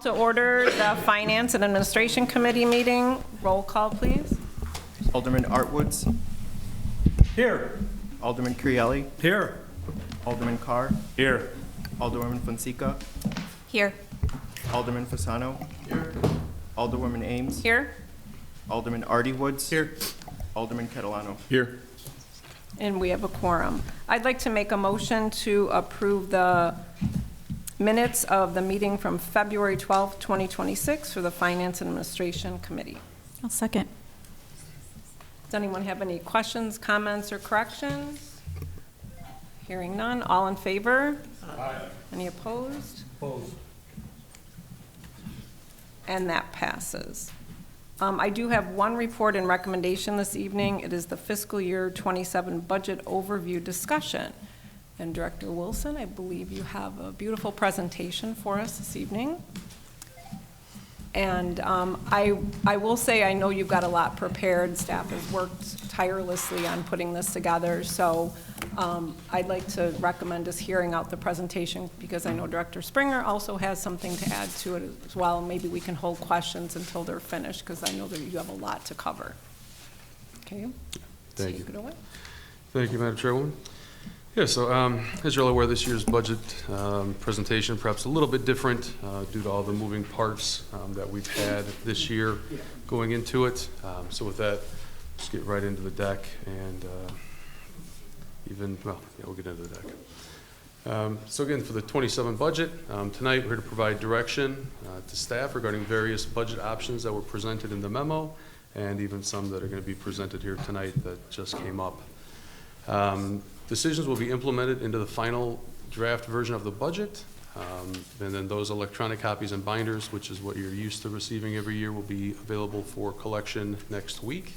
To order the Finance and Administration Committee meeting. Roll call, please. Alderman Artwoods. Here. Alderman Crielli. Here. Alderman Carr. Here. Alderwoman Fonseca. Here. Alderman Fasano. Here. Alderwoman Ames. Here. Alderman Artie Woods. Here. Alderman Catalano. Here. And we have a quorum. I'd like to make a motion to approve the minutes of the meeting from February 12th, 2026 for the Finance and Administration Committee. I'll second. Does anyone have any questions, comments, or corrections? Hearing none. All in favor? Aye. Any opposed? Opposed. And that passes. I do have one report and recommendation this evening. It is the fiscal year 27 budget overview discussion. And Director Wilson, I believe you have a beautiful presentation for us this evening. And I will say, I know you've got a lot prepared. Staff has worked tirelessly on putting this together. So I'd like to recommend us hearing out the presentation because I know Director Springer also has something to add to it as well. Maybe we can hold questions until they're finished because I know that you have a lot to cover. Okay? Thank you. Take it away. Thank you, Madam Chairwoman. Yeah, so as you're all aware, this year's budget presentation perhaps a little bit different due to all the moving parts that we've had this year going into it. So with that, let's get right into the deck and we'll get into the deck. So again, for the 27 budget, tonight we're here to provide direction to staff regarding various budget options that were presented in the memo and even some that are going to be presented here tonight that just came up. Decisions will be implemented into the final draft version of the budget, and then those electronic copies and binders, which is what you're used to receiving every year, will be available for collection next week.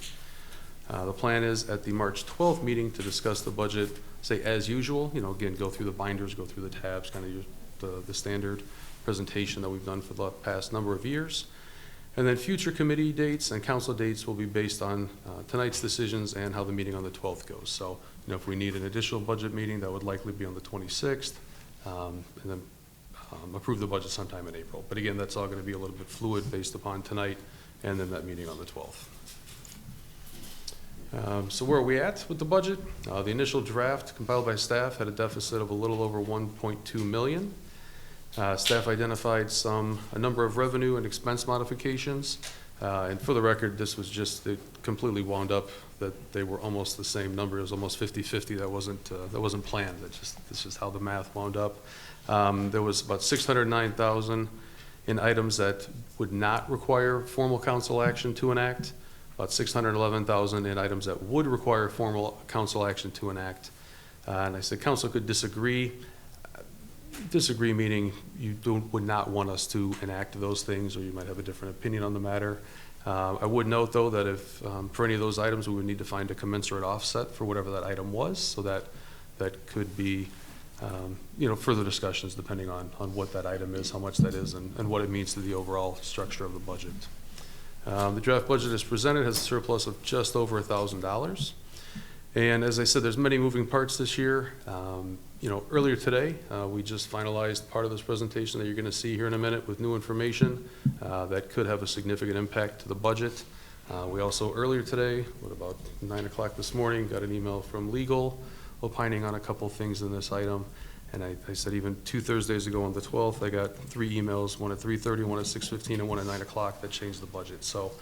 The plan is at the March 12th meeting to discuss the budget, say as usual, again, go through the binders, go through the tabs, kind of use the standard presentation that we've done for the past number of years. And then future committee dates and council dates will be based on tonight's decisions and how the meeting on the 12th goes. So, if we need an additional budget meeting, that would likely be on the 26th, and then approve the budget sometime in April. But again, that's all going to be a little bit fluid based upon tonight and then that meeting on the 12th. So where are we at with the budget? The initial draft compiled by staff had a deficit of a little over 1.2 million. Staff identified a number of revenue and expense modifications. And for the record, this was just, it completely wound up that they were almost the same number. It was almost 50-50. That wasn't planned. This is how the math wound up. There was about 609,000 in items that would not require formal council action to enact, about 611,000 in items that would require formal council action to enact. And I said council could disagree. Disagree meaning you would not want us to enact those things, or you might have a different opinion on the matter. I would note, though, that if for any of those items, we would need to find a commensurate offset for whatever that item was, so that could be, further discussions depending on what that item is, how much that is, and what it means to the overall structure of the budget. The draft budget as presented has a surplus of just over $1,000. And as I said, there's many moving parts this year. Earlier today, we just finalized part of this presentation that you're going to see here in a minute with new information that could have a significant impact to the budget. We also earlier today, about 9 o'clock this morning, got an email from legal opining on a couple things in this item. And I said even 2 Thursdays ago on the 12th, I got 3 emails, one at 3:30, one at 6:15, and one at 9 o'clock that changed the budget. So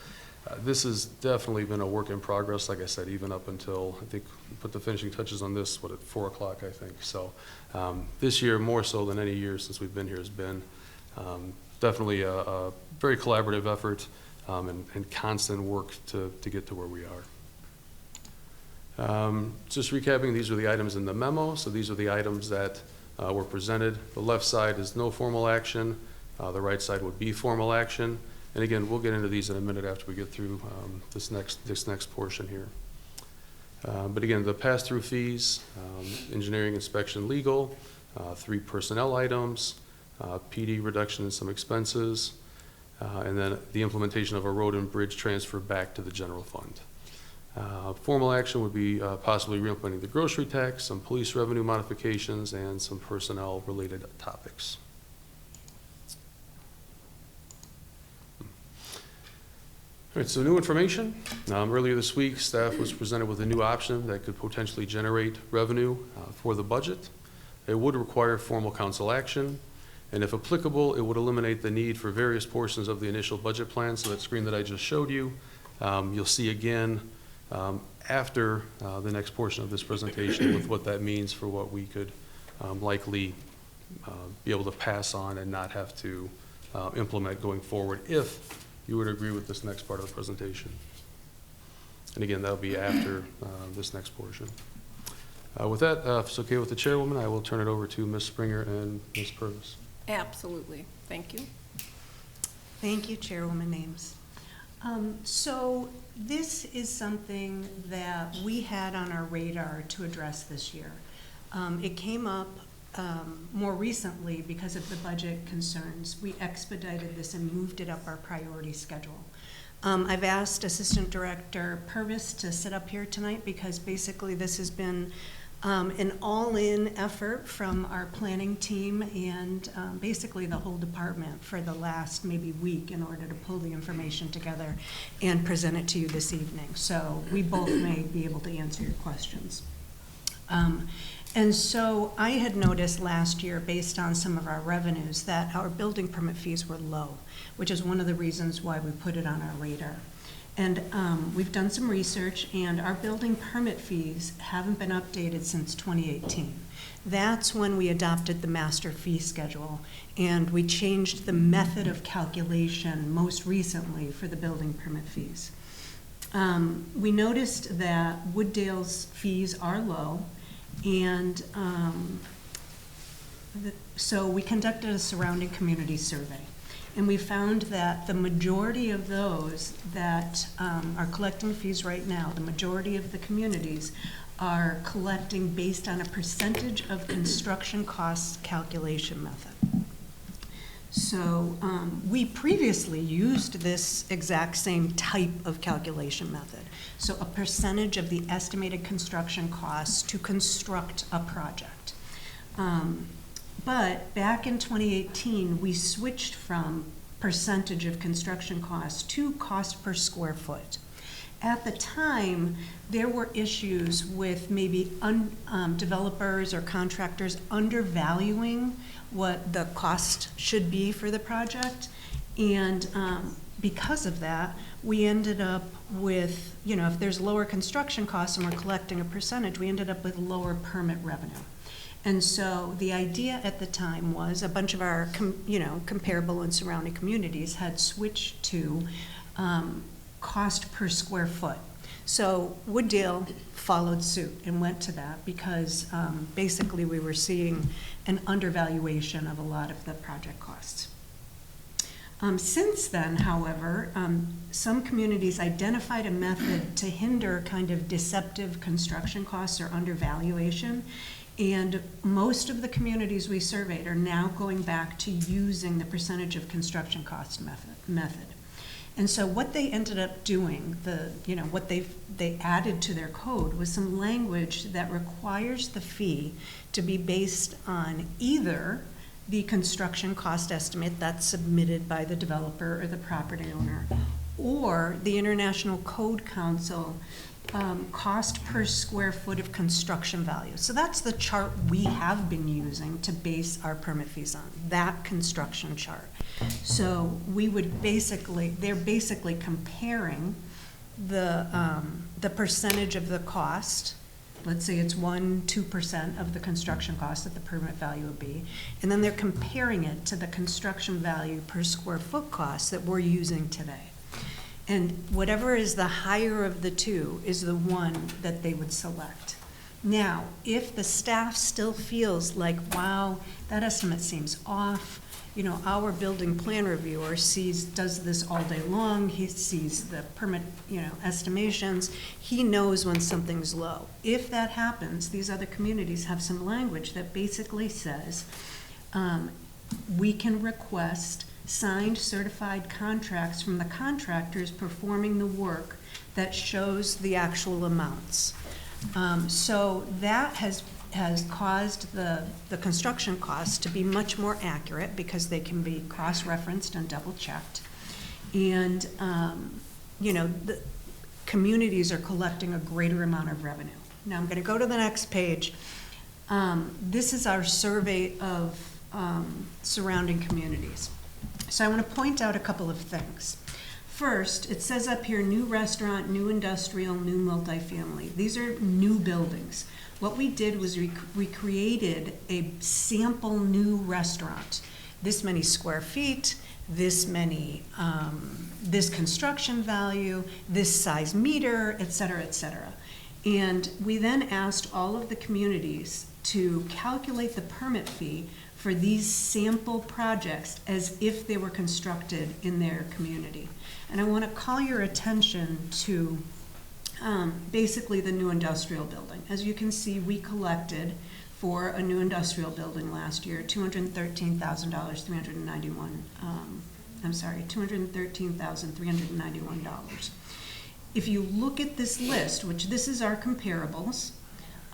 this has definitely been a work in progress, like I said, even up until, I think we put the finishing touches on this, at 4 o'clock, I think. So this year, more so than any year since we've been here, has been definitely a very collaborative effort and constant work to get to where we are. Just recapping, these are the items in the memo. So these are the items that were presented. The left side is no formal action. The right side would be formal action. And again, we'll get into these in a minute after we get through this next portion here. But again, the pass-through fees, engineering, inspection, legal, 3 personnel items, PD reduction in some expenses, and then the implementation of a road and bridge transfer back to the general fund. Formal action would be possibly reimplementing the grocery tax, some police revenue modifications, and some personnel-related topics. All right, so new information. Earlier this week, staff was presented with a new option that could potentially generate revenue for the budget. It would require formal council action, and if applicable, it would eliminate the need for various portions of the initial budget plan. So that screen that I just showed you, you'll see again after the next portion of this presentation with what that means for what we could likely be able to pass on and not have to implement going forward if you would agree with this next part of the presentation. And again, that'll be after this next portion. With that, if it's okay with the chairwoman, I will turn it over to Ms. Springer and Ms. Purvis. Absolutely. Thank you. Thank you, Chairwoman Ames. So this is something that we had on our radar to address this year. It came up more recently because of the budget concerns. We expedited this and moved it up our priority schedule. I've asked Assistant Director Purvis to sit up here tonight because basically this has been an all-in effort from our planning team and basically the whole department for the last maybe week in order to pull the information together and present it to you this evening. So we both may be able to answer your questions. And so I had noticed last year, based on some of our revenues, that our building permit fees were low, which is one of the reasons why we put it on our radar. And we've done some research, and our building permit fees haven't been updated since 2018. That's when we adopted the master fee schedule, and we changed the method of calculation most recently for the building permit fees. We noticed that Wooddale's fees are low, and so we conducted a surrounding community survey. And we found that the majority of those that are collecting fees right now, the majority of the communities are collecting based on a percentage of construction costs calculation method. So we previously used this exact same type of calculation method. So a percentage of the estimated construction costs to construct a project. But back in 2018, we switched from percentage of construction costs to cost per square foot. At the time, there were issues with maybe developers or contractors undervaluing what the cost should be for the project. And because of that, we ended up with, you know, if there's lower construction costs and we're collecting a percentage, we ended up with lower permit revenue. And so the idea at the time was a bunch of our, comparable and surrounding communities had switched to cost per square foot. So Wooddale followed suit and went to that because basically we were seeing an undervaluation of a lot of the project costs. Since then, however, some communities identified a method to hinder kind of deceptive construction costs or undervaluation. And most of the communities we surveyed are now going back to using the percentage of construction cost method. And so what they ended up doing, what they added to their code was some language that requires the fee to be based on either the construction cost estimate that's submitted by the developer or the property owner, or the International Code Council cost per square foot of construction value. So that's the chart we have been using to base our permit fees on, that construction chart. So we would they're basically comparing the percentage of the cost. Let's say it's 2% of the construction cost that the permit value would be. And then they're comparing it to the construction value per square foot cost that we're using today. And whatever is the higher of the two is the one that they would select. Now, if the staff still feels like, wow, that estimate seems off, our building plan reviewer does this all day long. He sees the permit, estimations. He knows when something's low. If that happens, these other communities have some language that basically says we can request signed certified contracts from the contractors performing the work that shows the actual amounts. So that has caused the construction costs to be much more accurate because they can be cross-referenced and double-checked. And the communities are collecting a greater amount of revenue. Now, I'm gonna go to the next page. This is our survey of surrounding communities. So I want to point out a couple of things. First, it says up here, new restaurant, new industrial, new multifamily. These are new buildings. What we did was we created a sample new restaurant. This many square feet, this many, this construction value, this size meter, et cetera, et cetera. And we then asked all of the communities to calculate the permit fee for these sample projects as if they were constructed in their community. And I want to call your attention to basically the new industrial building. As you can see, we collected for a new industrial building last year, $213,391. If you look at this list, which this is our comparables,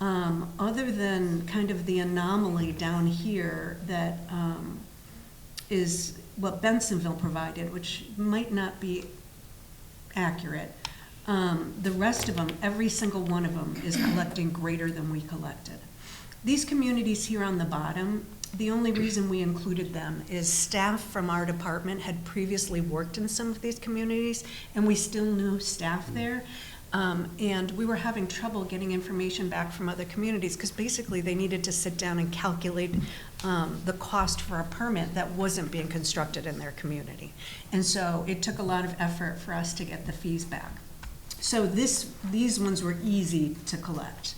other than kind of the anomaly down here that is what Bensonville provided, which might not be accurate, the rest of them, every single one of them is collecting greater than we collected. These communities here on the bottom, the only reason we included them is staff from our department had previously worked in some of these communities, and we still knew staff there. And we were having trouble getting information back from other communities because basically they needed to sit down and calculate the cost for a permit that wasn't being constructed in their community. And so it took a lot of effort for us to get the fees back. So these ones were easy to collect.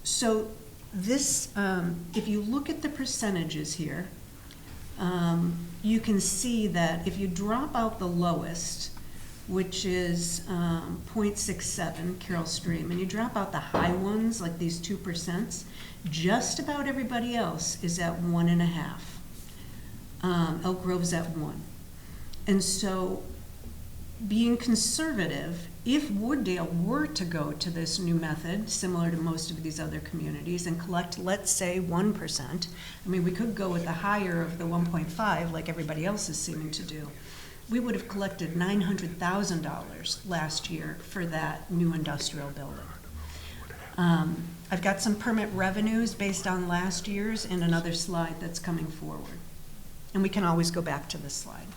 So this, if you look at the percentages here, you can see that if you drop out the lowest, which is 0.67 Carroll Stream, and you drop out the high ones, like these 2%, just about everybody else is at 1.5. Elk Grove's at 1. And so, being conservative, if Wooddale were to go to this new method, similar to most of these other communities, and collect, let's say, 1%, I mean, we could go with the higher of the 1.5 like everybody else is seeming to do. We would have collected $900,000 last year for that new industrial building. I've got some permit revenues based on last year's in another slide that's coming forward. And we can always go back to this slide.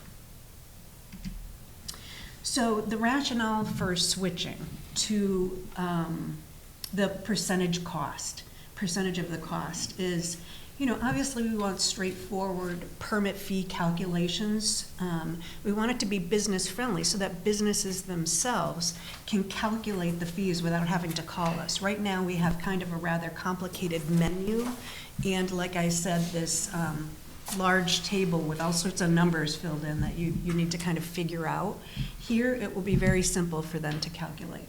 So the rationale for switching to the percentage of the cost is, obviously we want straightforward permit fee calculations. We want it to be business friendly so that businesses themselves can calculate the fees without having to call us. Right now we have kind of a rather complicated menu, and like I said, this large table with all sorts of numbers filled in that you need to kind of figure out. Here it will be very simple for them to calculate.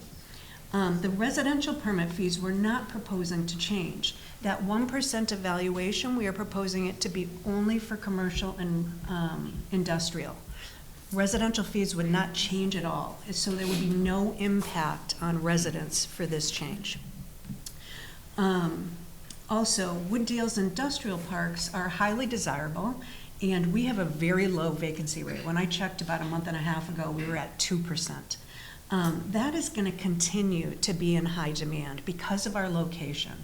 The residential permit fees we're not proposing to change. That 1% evaluation, we are proposing it to be only for commercial and industrial. Residential fees would not change at all, so there would be no impact on residents for this change. Also, Wooddale's industrial parks are highly desirable, and we have a very low vacancy rate. When I checked about a month and a half ago, we were at 2%. That is going to continue to be in high demand because of our location.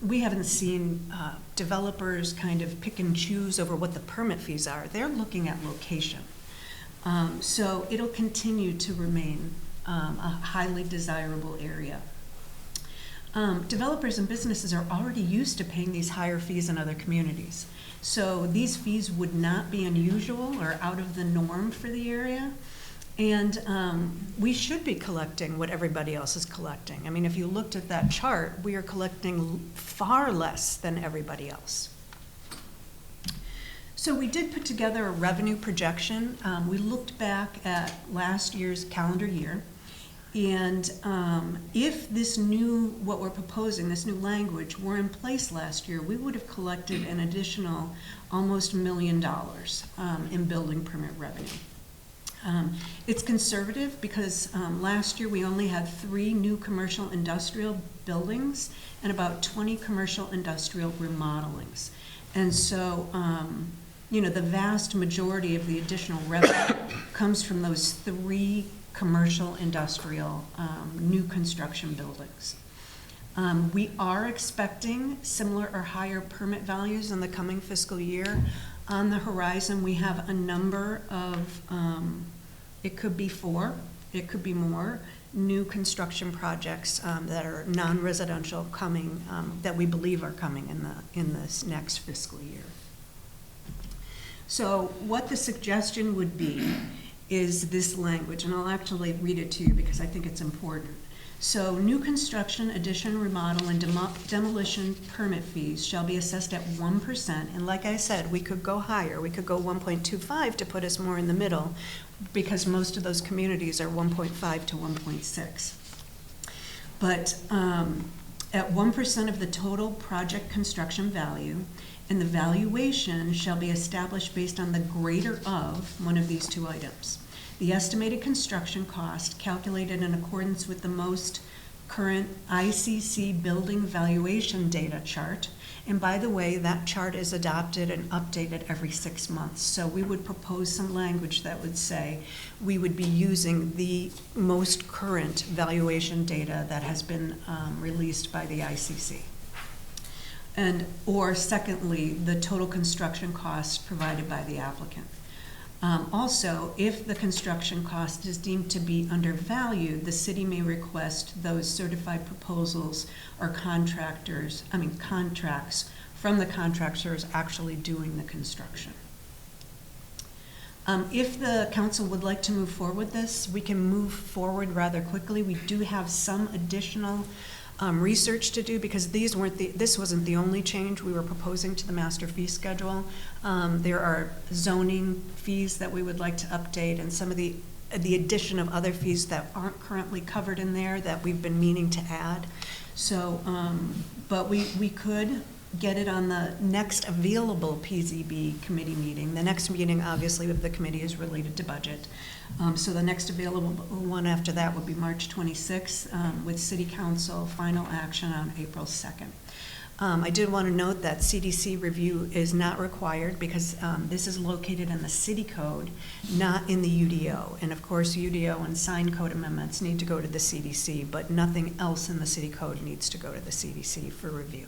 We haven't seen developers kind of pick and choose over what the permit fees are. They're looking at location. So it'll continue to remain a highly desirable area. Developers and businesses are already used to paying these higher fees in other communities. So these fees would not be unusual or out of the norm for the area. And we should be collecting what everybody else is collecting. I mean, if you looked at that chart, we are collecting far less than everybody else. So we did put together a revenue projection. We looked back at last year's calendar year. And if this new, what we're proposing, this new language were in place last year, we would have collected an additional almost $1 million in building permit revenue. It's conservative because last year we only had 3 new commercial industrial buildings and about 20 commercial industrial remodelings. And so the vast majority of the additional revenue comes from those 3 commercial industrial new construction buildings. We are expecting similar or higher permit values in the coming fiscal year. On the horizon, we have a number of, it could be 4, it could be more, new construction projects that are non-residential coming, that we believe are coming in this next fiscal year. So what the suggestion would be is this language, and I'll actually read it to you because I think it's important. So new construction, addition, remodel, and demolition permit fees shall be assessed at 1%. And like I said, we could go higher. We could go 1.25 to put us more in the middle because most of those communities are 1.5 to 1.6. But at 1% of the total project construction value, and the valuation shall be established based on the greater of one of these 2 items. The estimated construction cost calculated in accordance with the most current ICC building valuation data chart. And by the way, that chart is adopted and updated every 6 months. So we would propose some language that would say we would be using the most current valuation data that has been released by the ICC. Or secondly, the total construction costs provided by the applicant. Also, if the construction cost is deemed to be undervalued, the city may request those certified proposals or contracts from the contractors actually doing the construction. If the council would like to move forward with this, we can move forward rather quickly. We do have some additional research to do because this wasn't the only change we were proposing to the master fee schedule. There are zoning fees that we would like to update and some of the addition of other fees that aren't currently covered in there that we've been meaning to add. So, but we could get it on the next available PZB committee meeting. The next meeting, obviously, of the committee is related to budget. So the next available one after that would be March 26th with City Council final action on April 2nd. I did want to note that CDC review is not required because this is located in the city code, not in the UDO. And of course, UDO and sign code amendments need to go to the CDC, but nothing else in the city code needs to go to the CDC for review.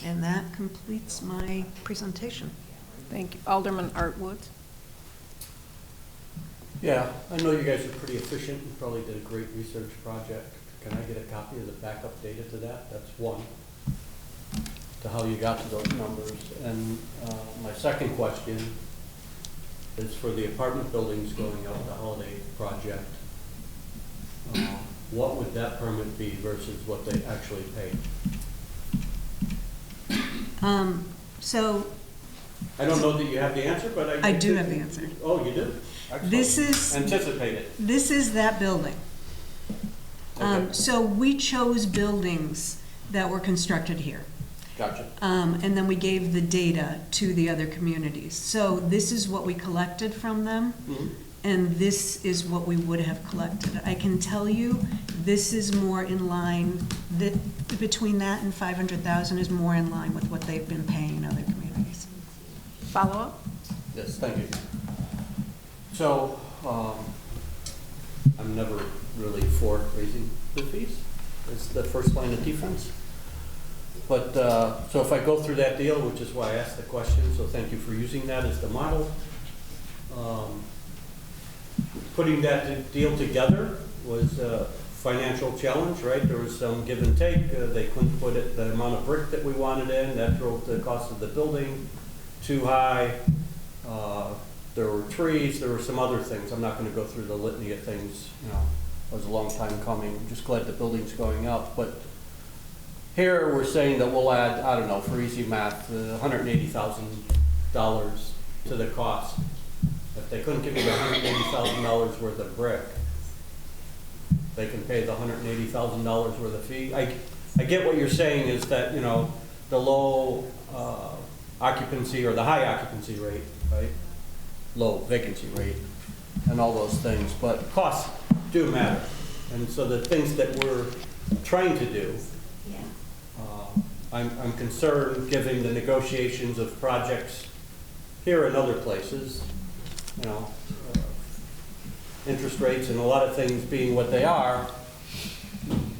And that completes my presentation. Thank you. Alderman Artwood. Yeah, I know you guys are pretty efficient. You probably did a great research project. Can I get a copy of the backup data to that? That's one, to how you got to those numbers. And my second question is for the apartment buildings going out, the holiday project. What would that permit be versus what they actually paid? So I don't know that you have the answer, but I do have the answer. Oh, you do? Excellent. This is Anticipated. This is that building. Okay. So we chose buildings that were constructed here. Gotcha. And then we gave the data to the other communities. So this is what we collected from them, and this is what we would have collected. I can tell you, this is more in line, between that and 500,000 is more in line with what they've been paying in other communities. Follow up? Yes, thank you. So, I'm never really for raising the fees. It's the first line of defense. But, so if I go through that deal, which is why I asked the question, so thank you for using that as the model. Putting that deal together was a financial challenge, right? There was some give and take. They couldn't put the amount of brick that we wanted in. That drove the cost of the building too high. There were trees, there were some other things. I'm not going to go through the litany of things. You know, it was a long time coming. I'm just glad the building's going up. But here we're saying that we'll add, I don't know, for easy math, $180,000 to the cost. If they couldn't give me the $180,000 worth of brick, they can pay the $180,000 worth of fee. I get what you're saying is that, you know, the low occupancy or the high occupancy rate, right? Low vacancy rate and all those things, but costs do matter. And so the things that we're trying to do I'm concerned, given the negotiations of projects here and other places, you know, interest rates and a lot of things being what they are,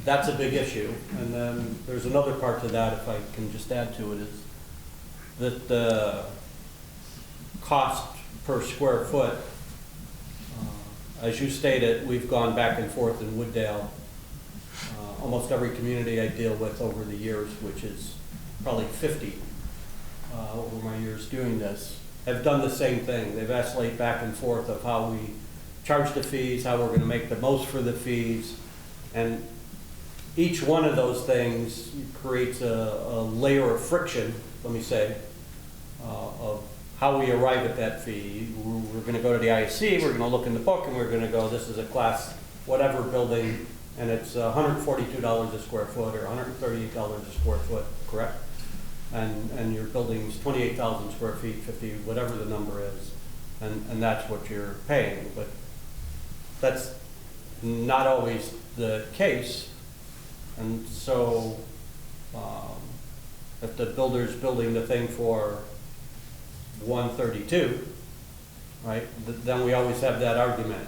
that's a big issue. And then there's another part to that, if I can just add to it, is that the cost per square foot, as you stated, we've gone back and forth in Wooddale. Almost every community I deal with over the years, which is probably 50 over my years doing this, have done the same thing. They've oscillated back and forth of how we charge the fees, how we're going to make the most for the fees, and each one of those things creates a layer of friction, let me say, of how we arrive at that fee. We're going to go to the IC, we're going to look in the book, and we're going to go, this is a class whatever building, and it's $142 a square foot or $138 a square foot, correct? And your building's 28,000 square feet, 50, whatever the number is, and that's what you're paying. But that's not always the case. And so if the builder's building the thing for 132, right, then we always have that argument.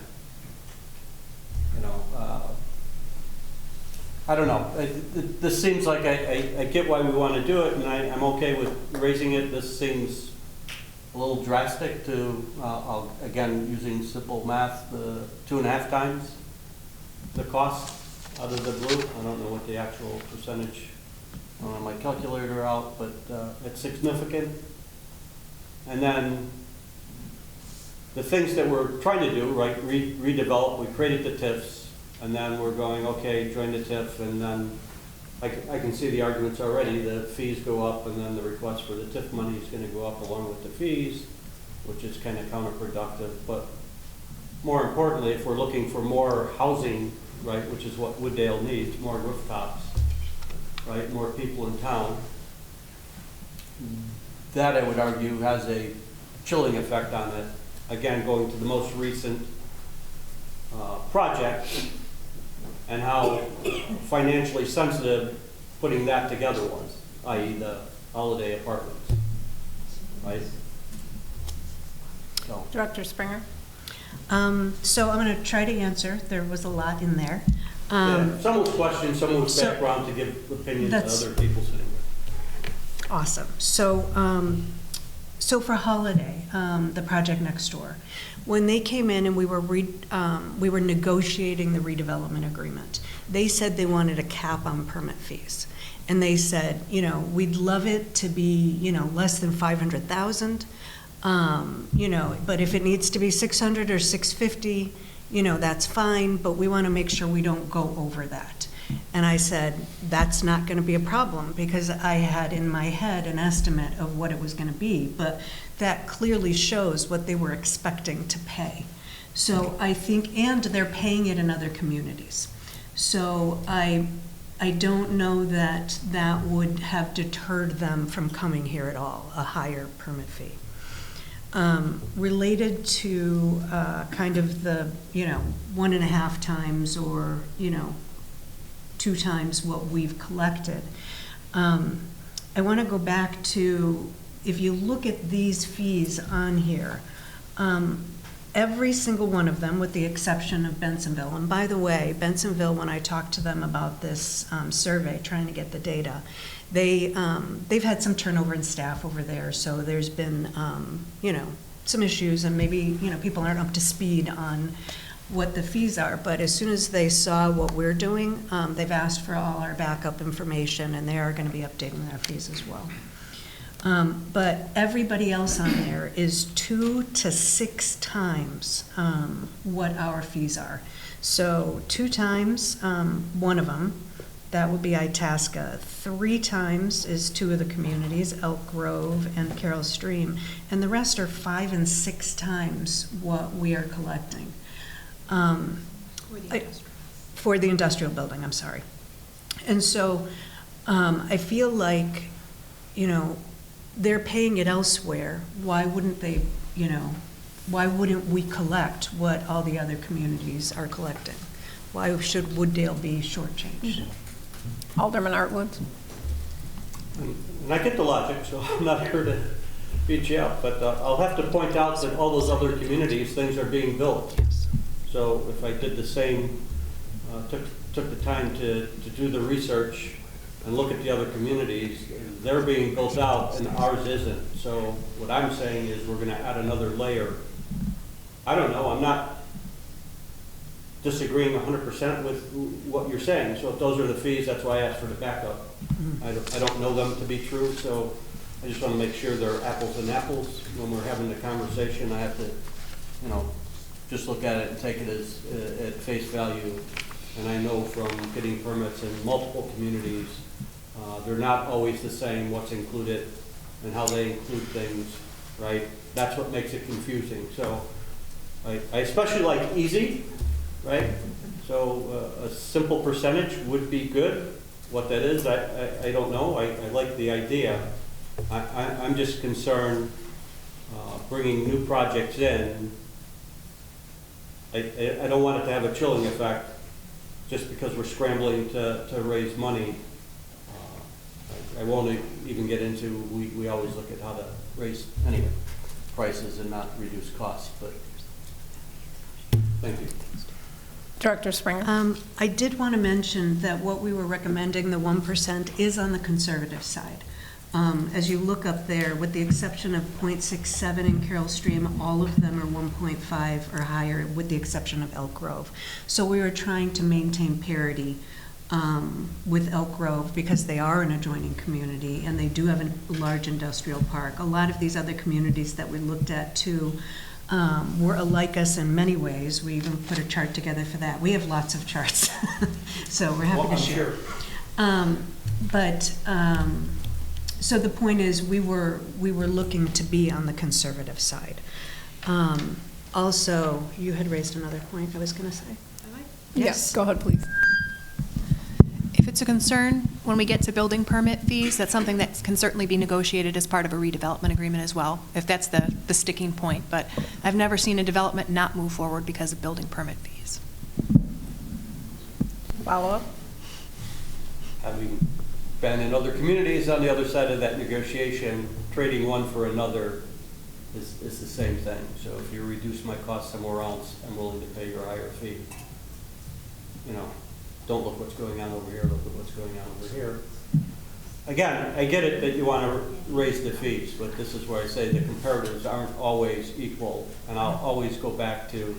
You know, I don't know. This seems like I get why we want to do it, and I'm okay with raising it. This seems a little drastic to, again, using simple math, 2.5 times the cost out of the blue. I don't know what the actual percentage on my calculator out, but it's significant. And then the things that we're trying to do, right, redevelop, we created the TIFs, and then we're going, okay, join the TIF, and then I can see the arguments already. The fees go up, and then the request for the TIF money is going to go up along with the fees, which is kind of counterproductive. But more importantly, if we're looking for more housing, right, which is what Wooddale needs, more rooftops, right, more people in town, that I would argue has a chilling effect on it. Again, going to the most recent project and how financially sensitive putting that together was, i.e. the holiday apartments, right? So. Director Springer? So I'm going to try to answer. There was a lot in there. Yeah, someone's question, someone's so background to give opinions to that's- other people sitting with. Awesome. So for Holiday, the project next door, when they came in and we were negotiating the redevelopment agreement, they said they wanted a cap on permit fees. And they said, you know, we'd love it to be, you know, less than 500,000, you know, but if it needs to be 600 or 650, you know, that's fine, but we want to make sure we don't go over that. And I said, that's not going to be a problem, because I had in my head an estimate of what it was going to be, but that clearly shows what they were expecting to pay. So I think, and they're paying it in other communities. So I don't know that that would have deterred them from coming here at all, a higher permit fee. Related to kind of the, you know, 1.5 times or, you know, 2 times what we've collected. I want to go back to, if you look at these fees on here, every single one of them, with the exception of Bensonville, and by the way, Bensonville, when I talked to them about this survey, trying to get the data, they've had some turnover in staff over there, so there's been, you know, some issues, and maybe, you know, people aren't up to speed on what the fees are, but as soon as they saw what we're doing, they've asked for all our backup information, and they are going to be updating their fees as well. But everybody else on there is 2 to 6 times what our fees are. So 2 times one of them, that would be Itasca. 3 times is 2 of the communities, Elk Grove and Carroll Stream, and the rest are 5 and 6 times what we are collecting. For the industrial building, I'm sorry. And so I feel like, you know, they're paying it elsewhere. Why wouldn't they, you know, why wouldn't we collect what all the other communities are collecting? Why should Wooddale be shortchanged? Alderman Artwood? And I get the logic, so I'm not here to beat you up, but I'll have to point out that all those other communities, things are being built. So if I did the same, took the time to do the research and look at the other communities, they're being built out and ours isn't. So what I'm saying is we're gonna add another layer. I don't know, I'm not disagreeing 100% with what you're saying. So if those are the fees, that's why I asked for the backup. I don't know them to be true, so I just want to make sure they're apples and apples. When we're having the conversation, I have to, just look at it and take it as at face value. And I know from getting permits in multiple communities, they're not always the same, what's included and how they include things, right? That's what makes it confusing. So I especially like easy, right? So a simple percentage would be good. What that is, I don't know. I like the idea. I'm just concerned bringing new projects in. I don't want it to have a chilling effect just because we're scrambling to raise money. I won't even get into, we always look at how to raise prices and not reduce costs, but thank you. Director Springer? I did want to mention that what we were recommending, the 1%, is on the conservative side. As you look up there, with the exception of .67 in Carroll Stream, all of them are 1.5 or higher, with the exception of Elk Grove. So we were trying to maintain parity with Elk Grove because they are an adjoining community and they do have a large industrial park. A lot of these other communities that we looked at too were alike us in many ways. We even put a chart together for that. We have lots of charts, so we're happy to share. So the point is, we were looking to be on the conservative side. Also, you had raised another point I was going to say. Yes, go ahead, please. If it's a concern, when we get to building permit fees, that's something that can certainly be negotiated as part of a redevelopment agreement as well, if that's the sticking point. But I've never seen a development not move forward because of building permit fees. Follow-up? Having been in other communities on the other side of that negotiation, trading one for another is the same thing. So if you reduce my cost somewhere else, I'm willing to pay your higher fee. Don't look what's going on over here, look at what's going on over here. Again, I get it that you want to raise the fees, but this is where I say the comparatives aren't always equal. And I'll always go back to,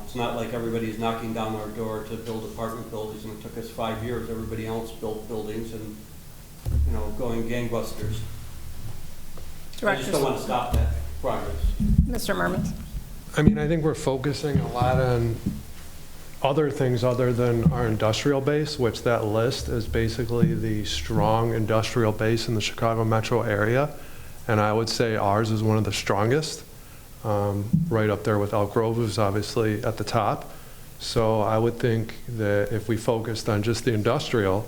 it's not like everybody's knocking down our door to build apartment buildings, and it took us 5 years. Everybody else built buildings and, going gangbusters. I just don't want to stop that progress. Mr. Mermans? I mean, I think we're focusing a lot on other things other than our industrial base, which that list is basically the strong industrial base in the Chicago metro area. And I would say ours is one of the strongest, right up there with Elk Grove, who's obviously at the top. So I would think that if we focused on just the industrial,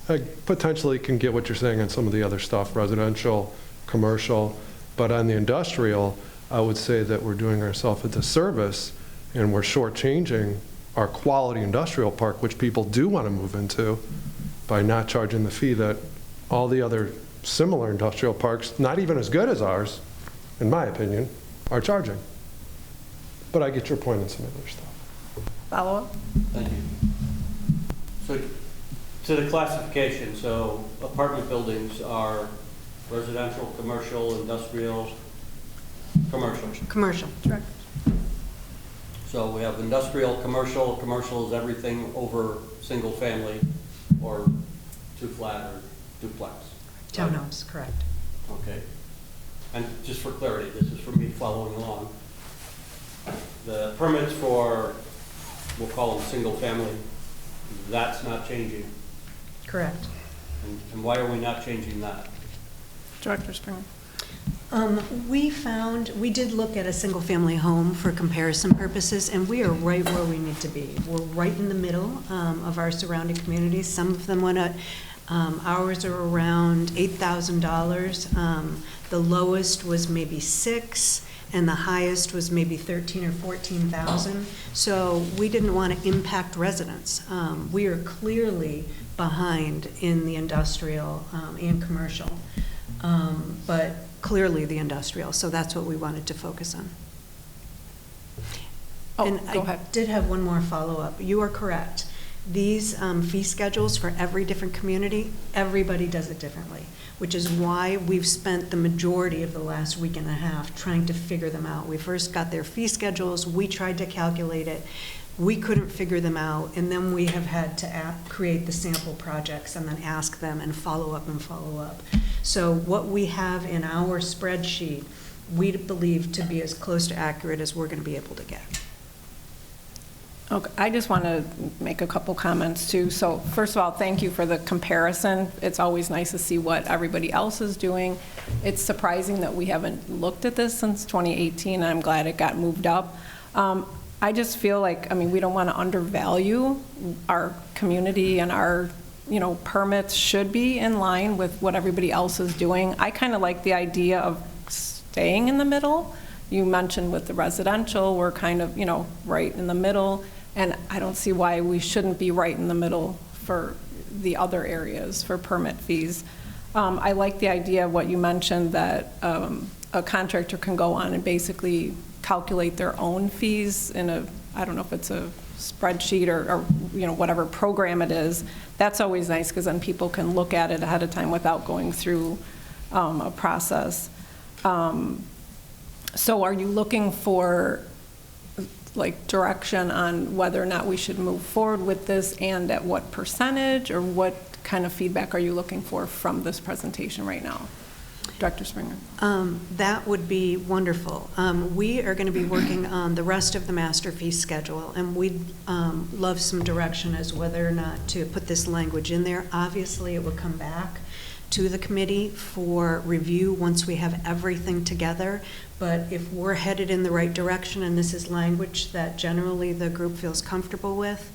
I potentially can get what you're saying on some of the other stuff, residential, commercial. But on the industrial, I would say that we're doing ourselves a disservice and we're shortchanging our quality industrial park, which people do want to move into, by not charging the fee that all the other similar industrial parks, not even as good as ours, in my opinion, are charging. But I get your point on some other stuff. Follow-up? Thank you. So to the classification, so apartment buildings are residential, commercial, industrial, commercial. Commercial. Director? So we have industrial, commercial. Commercial is everything over single family or two flat or duplex. Townhomes, correct. Okay. And just for clarity, this is for me following along. The permits for, we'll call them single family, that's not changing. Correct. And why are we not changing that? Director Springer? We did look at a single-family home for comparison purposes, and we are right where we need to be. We're right in the middle of our surrounding communities. Some of them went at, ours are around $8,000. The lowest was maybe $6,000. and the highest was maybe 13 or 14,000. So we didn't want to impact residents. We are clearly behind in the industrial and commercial, but clearly the industrial, so that's what we wanted to focus on. Oh, And go I ahead. did have one more follow-up. You are correct. These fee schedules for every different community, everybody does it differently, which is why we've spent the majority of the last week and a half trying to figure them out. We first got their fee schedules, we tried to calculate it, we couldn't figure them out, and then we have had to create the sample projects and then ask them and follow up and follow up. So what we have in our spreadsheet, we believe to be as close to accurate as we're going to be able to get. Okay, I just want to make a couple comments too. So first of all, thank you for the comparison. It's always nice to see what everybody else is doing. It's surprising that we haven't looked at this since 2018. I'm glad it got moved up. I just feel like, I mean, we don't want to undervalue our community, and our, permits should be in line with what everybody else is doing. I kind of like the idea of staying in the middle. You mentioned with the residential, we're kind of, right in the middle. And I don't see why we shouldn't be right in the middle for the other areas for permit fees. I like the idea of what you mentioned, that a contractor can go on and basically calculate their own fees in I don't know if it's a spreadsheet or whatever program it is. That's always nice, because then people can look at it ahead of time without going through a process. So are you looking for direction on whether or not we should move forward with this, and at what percentage, or what kind of feedback are you looking for from this presentation right now? Director Springer. That would be wonderful. We are going to be working on the rest of the master fee schedule, and we'd love some direction as whether or not to put this language in there. Obviously, it would come back to the committee for review once we have everything together. But if we're headed in the right direction, and this is language that generally the group feels comfortable with,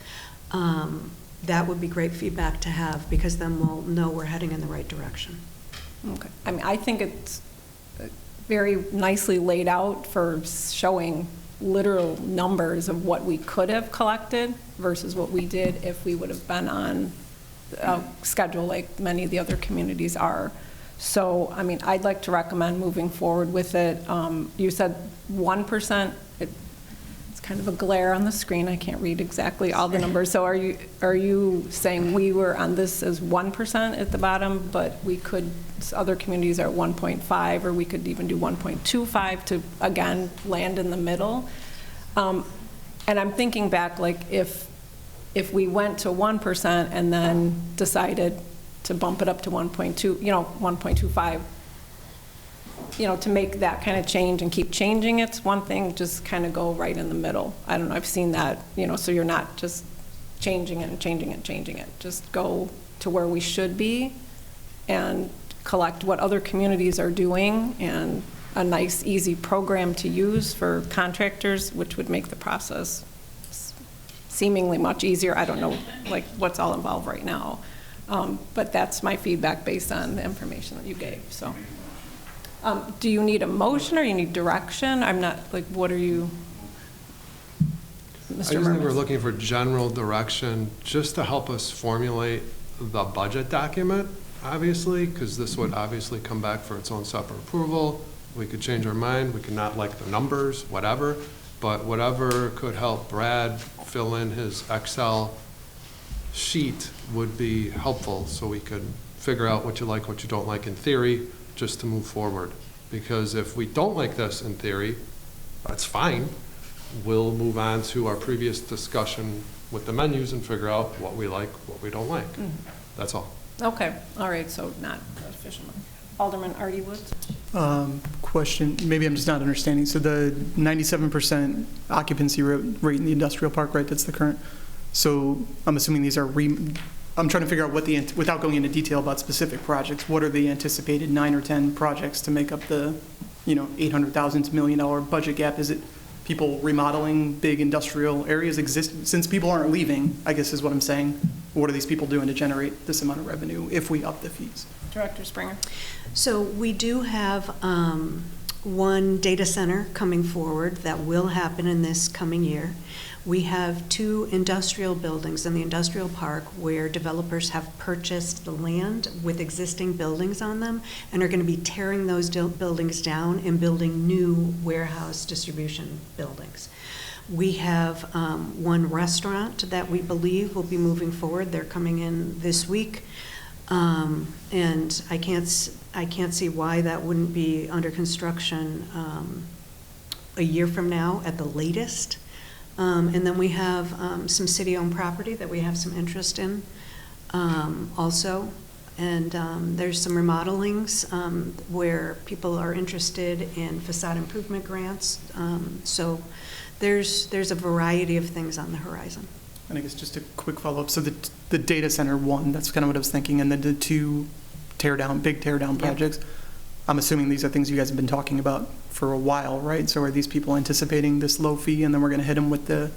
that would be great feedback to have, because then we'll know we're heading in the right direction. Okay. I mean, I think it's very nicely laid out for showing literal numbers of what we could have collected versus what we did if we would have been on a schedule like many of the other communities are. So, I mean, I'd like to recommend moving forward with it. You said 1%. It's kind of a glare on the screen. I can't read exactly all the numbers. So are you saying we were on this as 1% at the bottom, but we could, other communities are at 1.5, or we could even do 1.25 to, again, land in the middle? And I'm thinking back, if we went to 1% and then decided to bump it up to 1.2, 1.25, to make that kind of change and keep changing, it's one thing, just kind of go right in the middle. I don't know, I've seen that, so you're not just changing it and changing it and changing it. Just go to where we should be and collect what other communities are doing, and a nice, easy program to use for contractors, which would make the process seemingly much easier. I don't know, what's all involved right now. But that's my feedback based on the information that you gave, so. Do you need a motion, or you need direction? I'm not, what are you, Mr. I just think we're Mermis? looking for general direction, just to help us formulate the budget document, obviously, because this would obviously come back for its own separate approval. We could change our mind, we could not like the numbers, whatever, but whatever could help Brad fill in his Excel sheet would be helpful, so we could figure out what you like, what you don't like in theory, just to move forward. Because if we don't like this in theory, that's fine. We'll move on to our previous discussion with the menus and figure out what we like, what we don't like. That's all. Okay, all right, so not official. Alderman Artie Woods? Question, maybe I'm just not understanding. So the 97% occupancy rate in the industrial park, right, that's the current. So I'm assuming these are, I'm trying to figure out what without going into detail about specific projects, what are the anticipated 9 or 10 projects to make up the, $800,000 to $1 million budget gap? Is it people remodeling big industrial areas since people aren't leaving, I guess is what I'm saying. What are these people doing to generate this amount of revenue if we up the fees? Director Springer? So we do have one data center coming forward that will happen in this coming year. We have 2 industrial buildings in the industrial park where developers have purchased the land with existing buildings on them and are going to be tearing those buildings down and building new warehouse distribution buildings. We have 1 restaurant that we believe will be moving forward. They're coming in this week. And I can't see why that wouldn't be under construction a year from now at the latest. And then we have some city-owned property that we have some interest in also. And there's some remodelings where people are interested in facade improvement grants. So there's a variety of things on the horizon. And I guess just a quick follow-up. So the data center one, that's kind of what I was thinking, and then the 2 big tear down projects. I'm assuming these are things you guys have been talking about for a while, right? So are these people anticipating this low fee, and then we're going to hit them with the?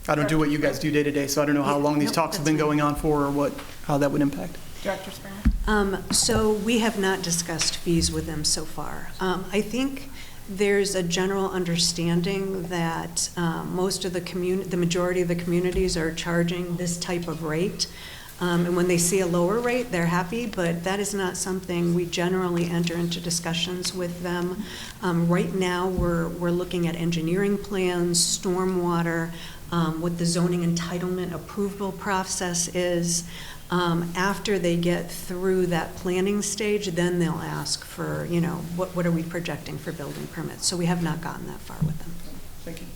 I don't do what you guys do day to day, so I don't know how long these talks have been going on for, or how that would impact. Director Springer? So we have not discussed fees with them so far. I think there's a general understanding that most of the majority of the communities are charging this type of rate. And when they see a lower rate, they're happy, but that is not something we generally enter into discussions with them. Right now, we're looking at engineering plans, stormwater, what the zoning entitlement approval process is. After they get through that planning stage, then they'll ask for, what are we projecting for building permits? So we have not gotten that far with them. Thank you.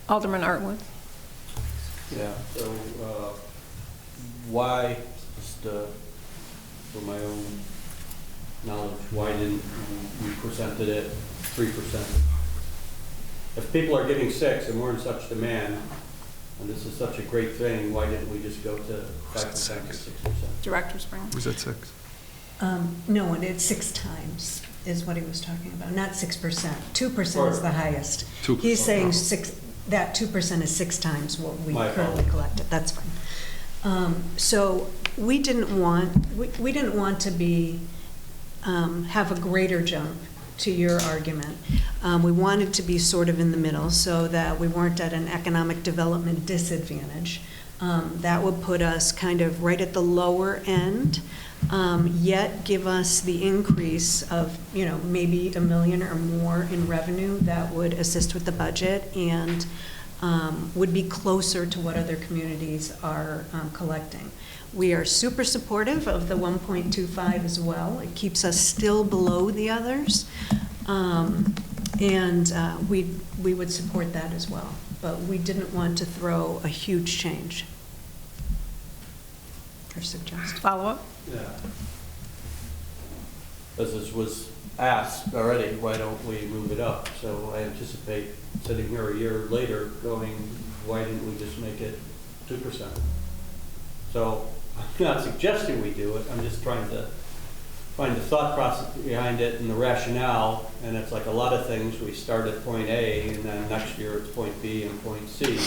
Alderman Artwood? Yeah, so why, just for my own knowledge, why didn't we presented it 3%? If people are getting 6 and we're in such demand, and this is such a great thing, why didn't we just go to 5% or 6%? Director Springer? Was that 6? No, and it's 6 times is what he was talking about, not 6%. 2% is the highest. 2%. He's saying that 2% is 6 times what we currently collected. That's fine. So we didn't want to be have a greater jump to your argument. We wanted to be sort of in the middle so that we weren't at an economic development disadvantage. That would put us kind of right at the lower end, yet give us the increase of, maybe $1 million or more in revenue that would assist with the budget and would be closer to what other communities are collecting. We are super supportive of the 1.25 as well. It keeps us still below the others. We would support that as well. But we didn't want to throw a huge change or suggest. Follow-up? Yeah. As this was asked already, why don't we move it up? So I anticipate sitting here a year later going, why didn't we just make it 2%? So I'm not suggesting we do it, I'm just trying to find the thought process behind it and the rationale, and it's like a lot of things, we start at point A, and then next year it's point B and point C.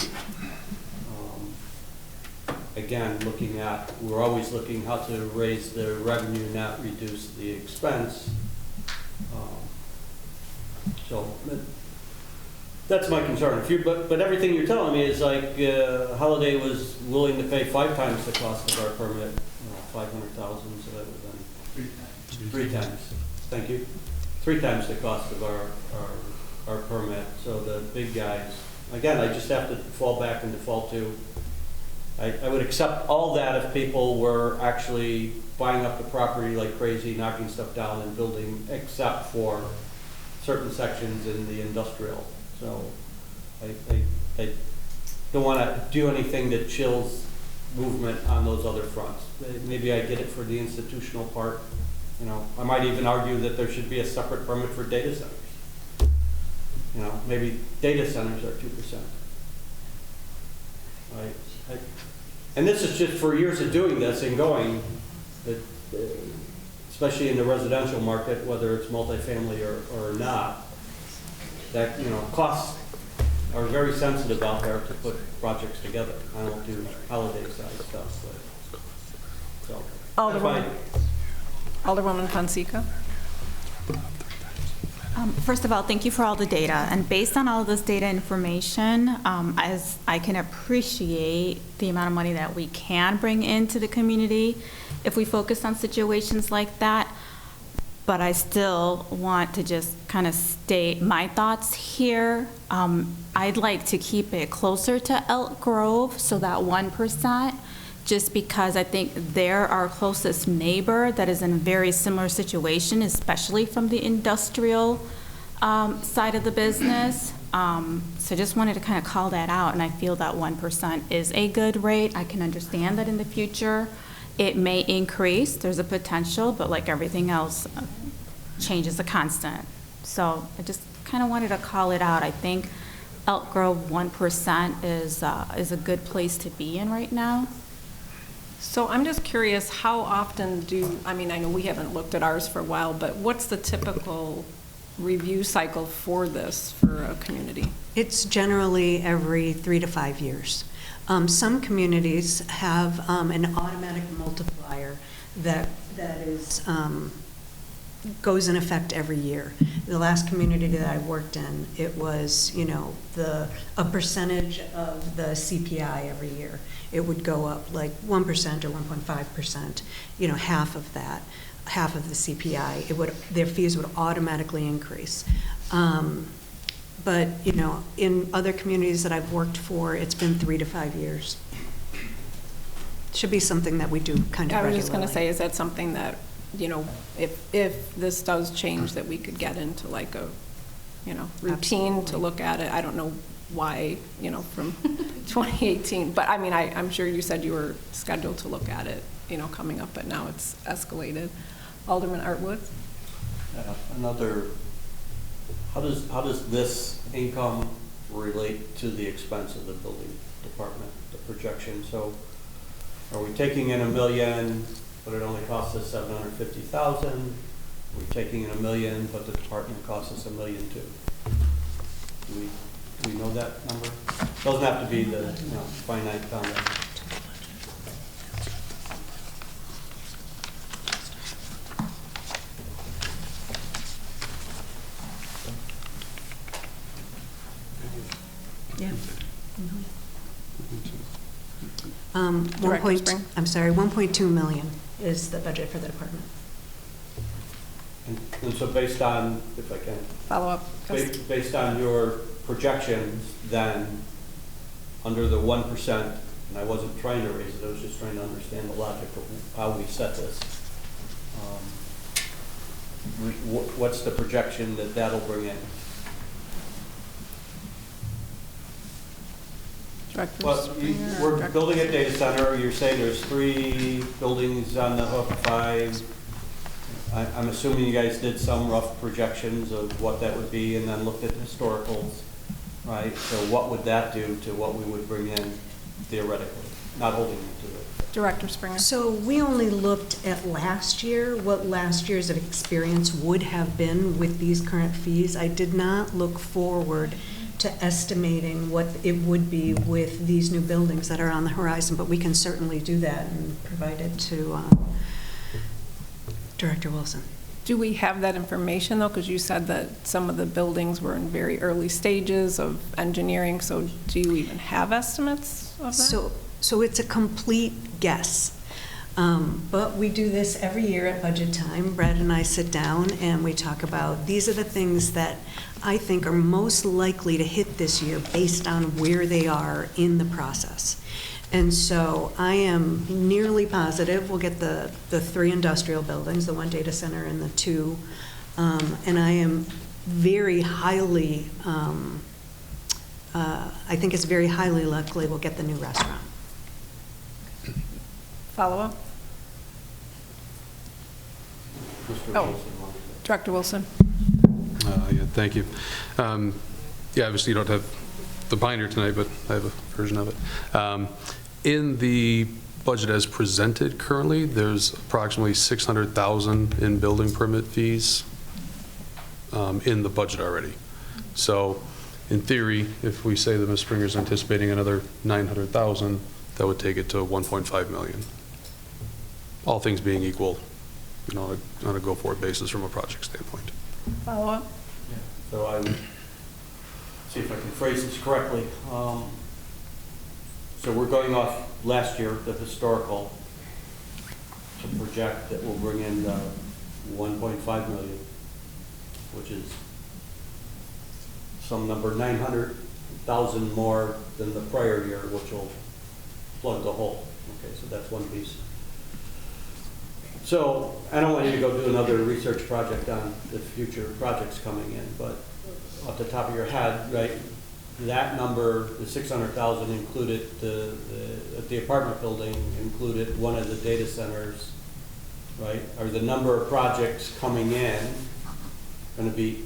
Again, we're always looking how to raise the revenue, not reduce the expense. So that's my concern. But everything you're telling me is like Holiday was willing to pay 5 times the cost of our permit, 500,000, so that would have been 3 times. Thank you. 3 times the cost of our permit. So the big guys, again, I just have to fall back and default to. I would accept all that if people were actually buying up the property like crazy, knocking stuff down and building, except for certain sections in the industrial. So I don't want to do anything that chills movement on those other fronts. Maybe I get it for the institutional part. I might even argue that there should be a separate permit for data centers. Maybe data centers are 2%. And this is just for years of doing this and going, especially in the residential market, whether it's multifamily or not, that, costs are very sensitive out there to put projects together. I don't do holiday size stuff, but, so. Alderwoman Fonseca? First of all, thank you for all the data. And based on all this data information, as I can appreciate the amount of money that we can bring into the community if we focus on situations like that, but I still want to just kind of state my thoughts here. I'd like to keep it closer to Elk Grove, so that 1%, just because I think they're our closest neighbor that is in a very similar situation, especially from the industrial side of the business. So just wanted to kind of call that out, and I feel that 1% is a good rate. I can understand that in the future it may increase. There's a potential, but like everything else, change is a constant. So I just kind of wanted to call it out. I think Elk Grove 1% is a good place to be in right now. So I'm just curious, how often I mean, I know we haven't looked at ours for a while, but what's the typical review cycle for this for a community? It's generally every 3 to 5 years. Some communities have an automatic multiplier that is goes in effect every year. The last community that I worked in, it was, a percentage of the CPI every year. It would go up like 1% or 1.5%, half of that, half of the CPI. Their fees would automatically increase. But, in other communities that I've worked for, it's been 3 to 5 years. Should be something that we do kind of regularly. I was just going to say, is that something that, if this does change, that we could get into like a, routine Absolutely. to look at it? I don't know why, from 2018, but I mean, I'm sure you said you were scheduled to look at it, coming up, but now it's escalated. Alderman Artwood? How does this income relate to the expense of the building department, the projection? So are we taking in $1 million, but it only costs us $750,000? We're taking in $1 million, but the department costs us $1 million too. Do we know that number? Doesn't have to be the finite number. Yeah. Director Spring? I'm sorry, 1.2 million is the budget for the department. And so based on, if I can, Follow up? based on your projections, then under the 1%, and I wasn't trying to raise it, I was just trying to understand the logic of how we set this. What's the projection that that'll bring in? Director Well, Springer, we're Director- building a data center. You're saying there's 3 buildings on the hook, 5. I'm assuming you guys did some rough projections of what that would be and then looked at historicals, right? So what would that do to what we would bring in theoretically, not holding you to it? Director Springer? So we only looked at last year, what last year's experience would have been with these current fees. I did not look forward to estimating what it would be with these new buildings that are on the horizon, but we can certainly do that and provide it to Director Wilson. Do we have that information, though? Because you said that some of the buildings were in very early stages of engineering, so do you even have estimates of that? So it's a complete guess. But we do this every year at budget time. Brad and I sit down and we talk about, these are the things that I think are most likely to hit this year based on where they are in the process. And so I am nearly positive we'll get the 3 industrial buildings, the 1 data center and the 2. And I am very highly, I think it's very highly likely we'll get the new restaurant. Follow up? Mr. Oh. Wilson wanted to- Director Wilson? Yeah, thank you. Yeah, obviously you don't have the binder tonight, but I have a version of it. In the budget as presented currently, there's approximately $600,000 in building permit fees in the budget already. So in theory, if we say that Ms. Springer's anticipating another $900,000, that would take it to 1.5 million. All things being equal, on a go-forward basis from a project standpoint. Follow up? Yeah, So I would see if I can phrase this correctly. So we're going off last year, the historical, to project that will bring in 1.5 million, which is some number 900,000 more than the prior year, which will plug the hole. Okay, so that's one piece. So I don't want you to go do another research project on the future projects coming in, but off the top of your head, right, that number, the 600,000 included at the apartment building, included one of the data centers, right? Are the number of projects coming in going to be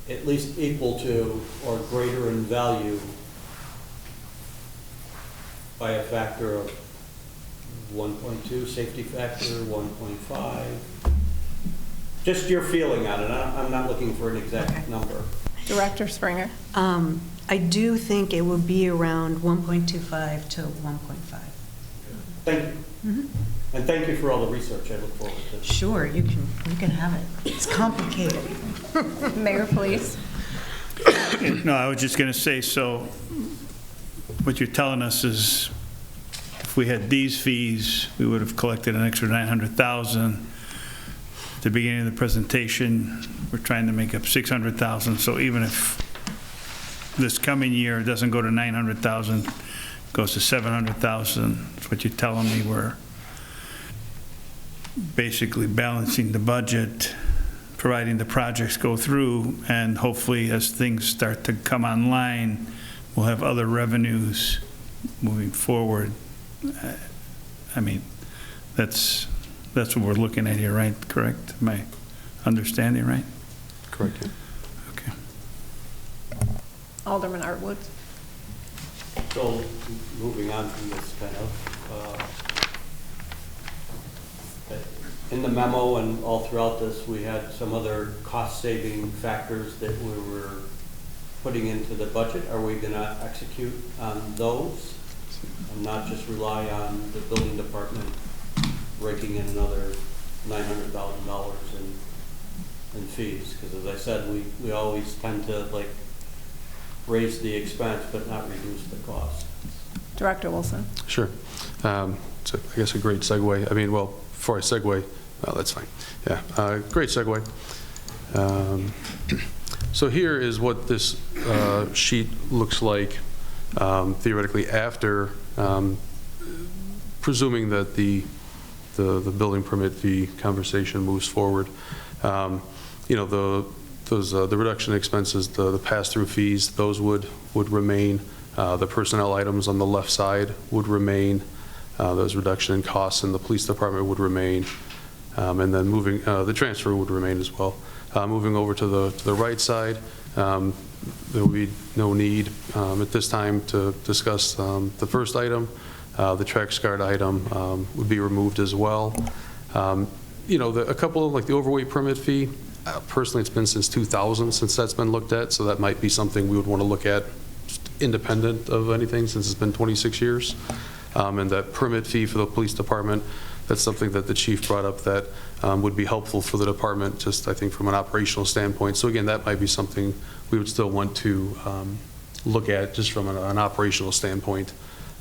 at least equal to or greater in value by a factor of 1.2, safety factor, 1.5? Just your feeling on it. I'm not looking for an exact number. Director Springer? I do think it will be around 1.25 to 1.5. Thank you. And thank you for all the research. I look forward to it. Sure, you can have it. It's complicated. Mayor, please. No, I was just going to say, so what you're telling us is if we had these fees, we would have collected an extra 900,000. At the beginning of the presentation, we're trying to make up 600,000. So even if this coming year doesn't go to 900,000, goes to 700,000, that's what you're telling me. We're basically balancing the budget, providing the projects go through, and hopefully as things start to come online, we'll have other revenues moving forward. I mean, that's what we're looking at here, right? Correct? Am I understanding right? Correct, yeah. Okay. Alderman Artwood? So moving on from this kind of, in the memo and all throughout this, we had some other cost-saving factors that we were putting into the budget. Are we going to execute on those and not just rely on the building department raking in another $900,000 in fees? Because as I said, we always tend to like raise the expense but not reduce the cost. Director Wilson? Sure. So I guess a great segue. I mean, well, before I segue, well, that's fine. Yeah, great segue. So here is what this sheet looks like theoretically after, presuming that the building permit fee conversation moves forward. You know, the reduction in expenses, the pass-through fees, those would remain. The personnel items on the left side would remain. Those reduction in costs in the police department would remain. And then moving, the transfer would remain as well. Moving over to the right side, there will be no need at this time to discuss the first item. The TrackScard item would be removed as well. You know, a couple of, like the overweight permit fee, personally, it's been since 2000 since that's been looked at, so that might be something we would want to look at independent of anything since it's been 26 years. And that permit fee for the police department, that's something that the chief brought up that would be helpful for the department, just I think from an operational standpoint. So again, that might be something we would still want to look at just from an operational standpoint.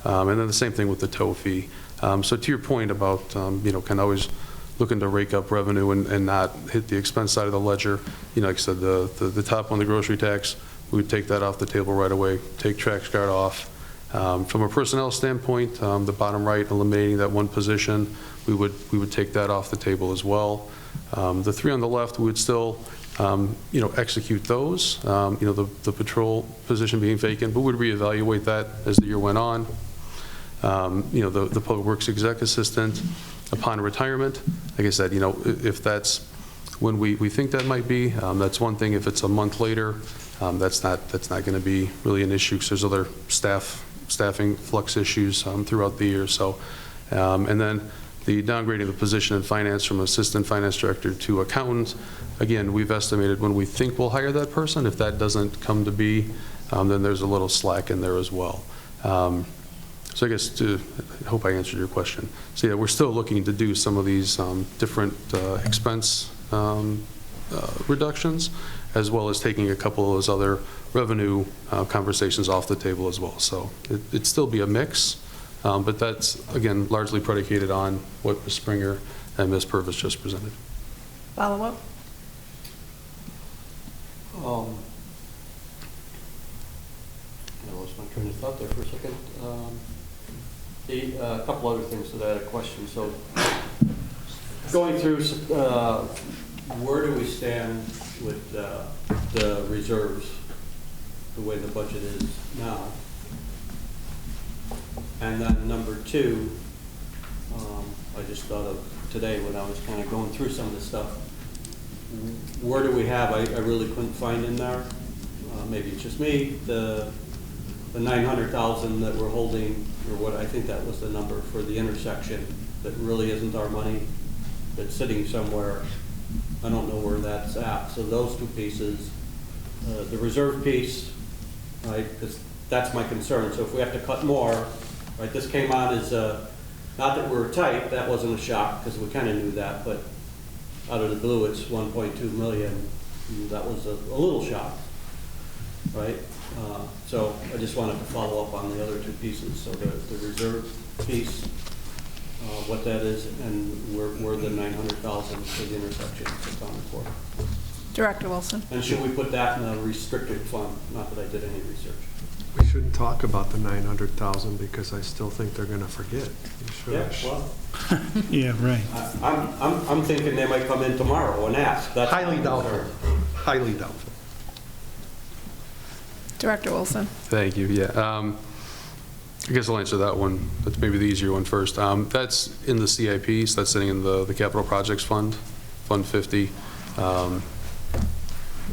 And then the same thing with the tow fee. So to your point about, you know, kind of always looking to rake up revenue and not hit the expense side of the ledger, you know, like I said, the top one, the grocery tax, we would take that off the table right away, take TrackScard off. From a personnel standpoint, the bottom right, eliminating that one position, we would take that off the table as well. The three on the left, we would still, you know, execute those. You know, the patrol position being vacant, but we'd reevaluate that as the year went on. You know, the public works exec assistant upon retirement, like I said, you know, if that's when we think that might be, that's one thing. If it's a month later, that's not going to be really an issue because there's other staffing flux issues throughout the year. So, and then the downgrading of the position in finance from assistant finance director to accountant. Again, we've estimated when we think we'll hire that person. If that doesn't come to be, then there's a little slack in there as well. So I guess I hope I answered your question. So yeah, we're still looking to do some of these different expense reductions, as well as taking a couple of those other revenue conversations off the table as well. So it'd still be a mix, but that's, again, largely predicated on what Ms. Springer and Ms. Purvis just presented. Follow-up? I lost my train of thought there for a second. A couple other things that I had a question. So going through, Where do we stand with the reserves, the way the budget is now? And then number two, I just thought of today when I was kind of going through some of this stuff. Where do we have, I really couldn't find in there, maybe it's just me, the 900,000 that we're holding, or what, I think that was the number for the intersection, that really isn't our money, that's sitting somewhere. I don't know where that's at. So those two pieces, the reserve piece, right, because that's my concern. So if we have to cut more, right, this came on as, not that we're tight, that wasn't a shock, because we kind of knew that, but out of the blue, it's 1.2 million. That was a little shock, right? So I just wanted to follow up on the other two pieces. So the reserve piece, what that is, and where the 900,000 for the intersection is accounted for. Director Wilson? And should we put that in a restricted fund? Not that I did any research. We shouldn't talk about the 900,000 because I still think they're going to forget. Yeah, well, Yeah, right. I'm thinking they might come in tomorrow and ask. That's Highly my doubtful. concern. Highly doubtful. Director Wilson? Thank you, yeah. I guess I'll answer that one. That's maybe the easier one first. That's in the CIP, so that's sitting in the Capital Projects Fund, Fund 50,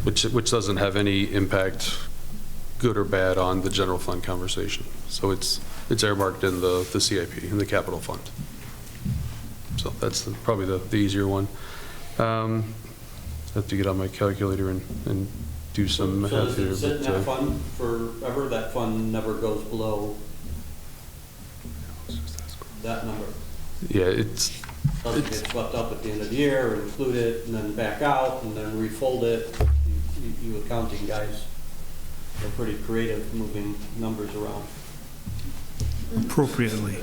which doesn't have any impact, good or bad, on the general fund conversation. So it's earmarked in the CIP, in the capital fund. So that's probably the easier one. I have to get on my calculator and do some So math does here. it sit in but, that fund forever? That fund never goes below that number? yeah, it's, Doesn't get swept up at the end of the year, or include it, and then back out, and then refold it. You accounting guys are pretty creative moving numbers around. Appropriately.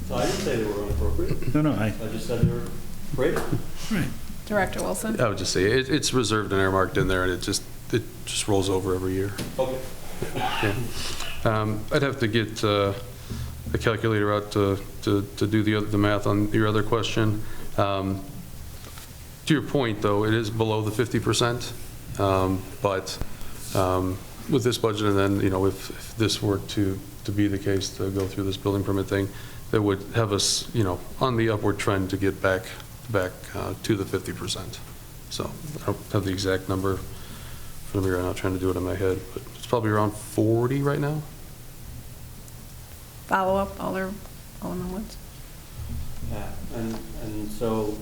So I didn't say they were inappropriate. No, I just said they were creative. right. Director Wilson? I would just say it's reserved and earmarked in there, and it just rolls over every year. Okay. Yeah. I'd have to get a calculator out to do the math on your other question. To your point, though, it is below the 50%, but with this budget, and then, if this were to be the case, to go through this building permit thing, that would have us, on the upward trend to get back to the 50%. So I don't have the exact number for me right now, trying to do it in my head, but it's probably around 40 right now. Follow-up, Alderman Woods? Yeah, and so,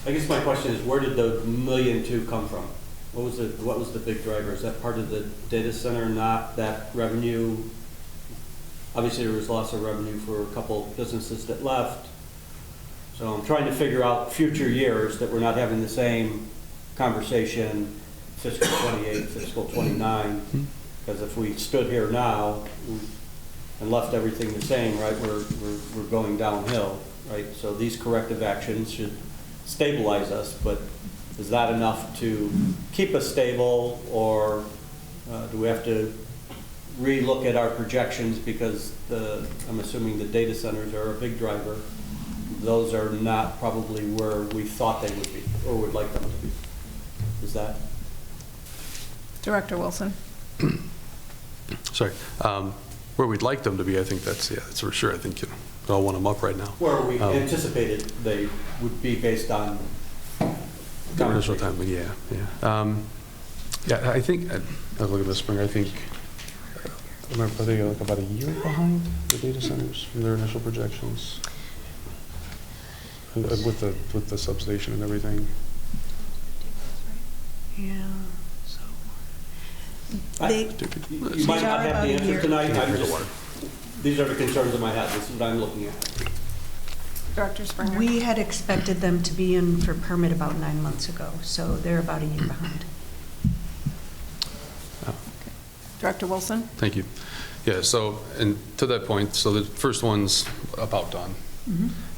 I guess my question is, where did the $1.2 million come from? What was the big driver? Is that part of the data center, not that revenue? Obviously, there was loss of revenue for a couple businesses that left. So I'm trying to figure out future years that we're not having the same conversation, fiscal 28, fiscal 29. Because if we stood here now and left everything the same, right, we're going downhill, right? So these corrective actions should stabilize us, but is that enough to keep us stable, or do we have to re-look at our projections, because I'm assuming the data centers are a big driver. Those are not probably where we thought they would be or would like them to be. Is that? Director Wilson? Sorry. Where we'd like them to be, I think that's for sure. I think, we all want them up right now. Where we anticipated they would be based on The initial time, but yeah. Yeah, I think, I'll look at this spring, I think, are they like about a year behind the data centers from their initial projections? With the substation and everything? Yeah, so. You might not have the answer tonight. These are the concerns in my head. This is what I'm looking at. Director Springer? We had expected them to be in for permit about 9 months ago, so they're about a year behind. Director Wilson? Thank you. Yeah, so, and to that point, so the first one's about done.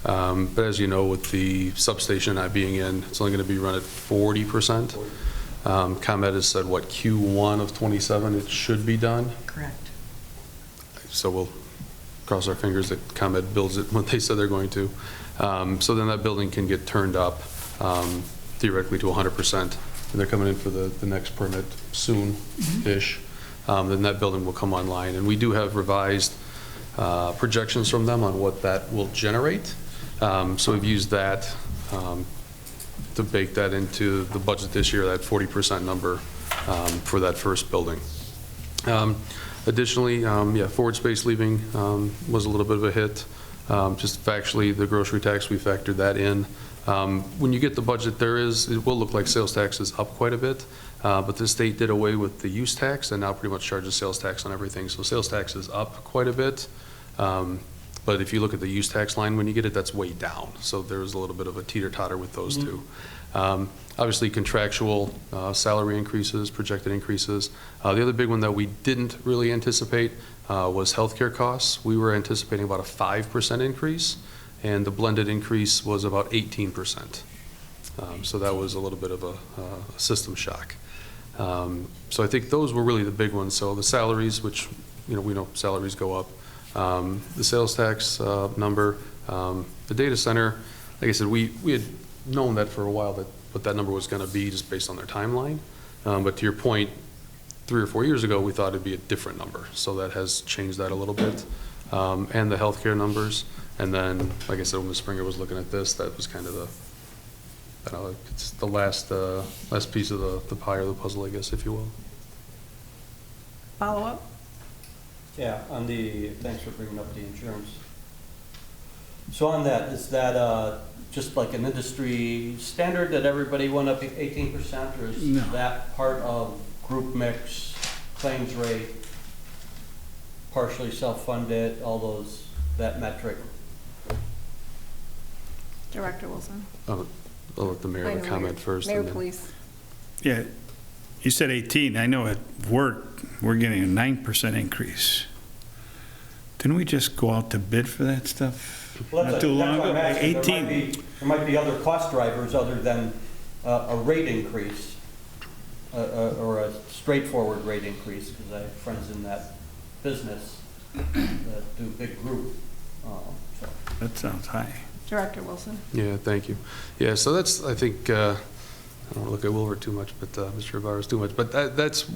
But as you know, with the substation not being in, it's only going to be run at 40%. ComEd has said, what, Q1 of '27, it should be done? Correct. So we'll cross our fingers that ComEd builds it when they said they're going to. So then that building can get turned up theoretically to 100%. And they're coming in for the next permit soon-ish. Then that building will come online. And we do have revised projections from them on what that will generate. So we've used that to bake that into the budget this year, that 40% number for that first building. Additionally, forward space leaving was a little bit of a hit. Just factually, the grocery tax, we factored that in. When you get the budget, it will look like sales tax is up quite a bit, but the state did away with the use tax and now pretty much charges sales tax on everything. So sales tax is up quite a bit. But if you look at the use tax line, when you get it, that's way down. So there was a little bit of a teeter-totter with those two. Obviously, contractual salary increases, projected increases. The other big one that we didn't really anticipate was healthcare costs. We were anticipating about a 5% increase, and the blended increase was about 18%. So that was a little bit of a system shock. So I think those were really the big ones. So the salaries, which we know salaries go up. The sales tax number, the data center, like I said, we had known that for a while, that what that number was going to be just based on their timeline. But to your point, 3 or 4 years ago, we thought it'd be a different number. So that has changed that a little bit. And the healthcare numbers. And then, like I said, when Ms. Springer was looking at this, that was kind of it's the last piece of the pie or the puzzle, I guess, if you will. Follow-up? Yeah, thanks for bringing up the insurance. So on that, is that just like an industry standard that everybody went up 18%, or is that part of group mix, claims rate, partially self-funded, all that metric? Director Wilson? I'll let the mayor comment first. Mayor, please. Yeah, you said 18. I know at work, we're getting a 9% increase. Didn't we just go out to bid for that stuff not too long ago? 18. There might be other cost drivers other than a rate increase, or a straightforward rate increase, because I have friends in that business that do big group. So. That sounds high. Director Wilson? Yeah, thank you. Yeah, so that's, I think, I don't want to look at Wilbur too much, but Mr. Rivera's too much, but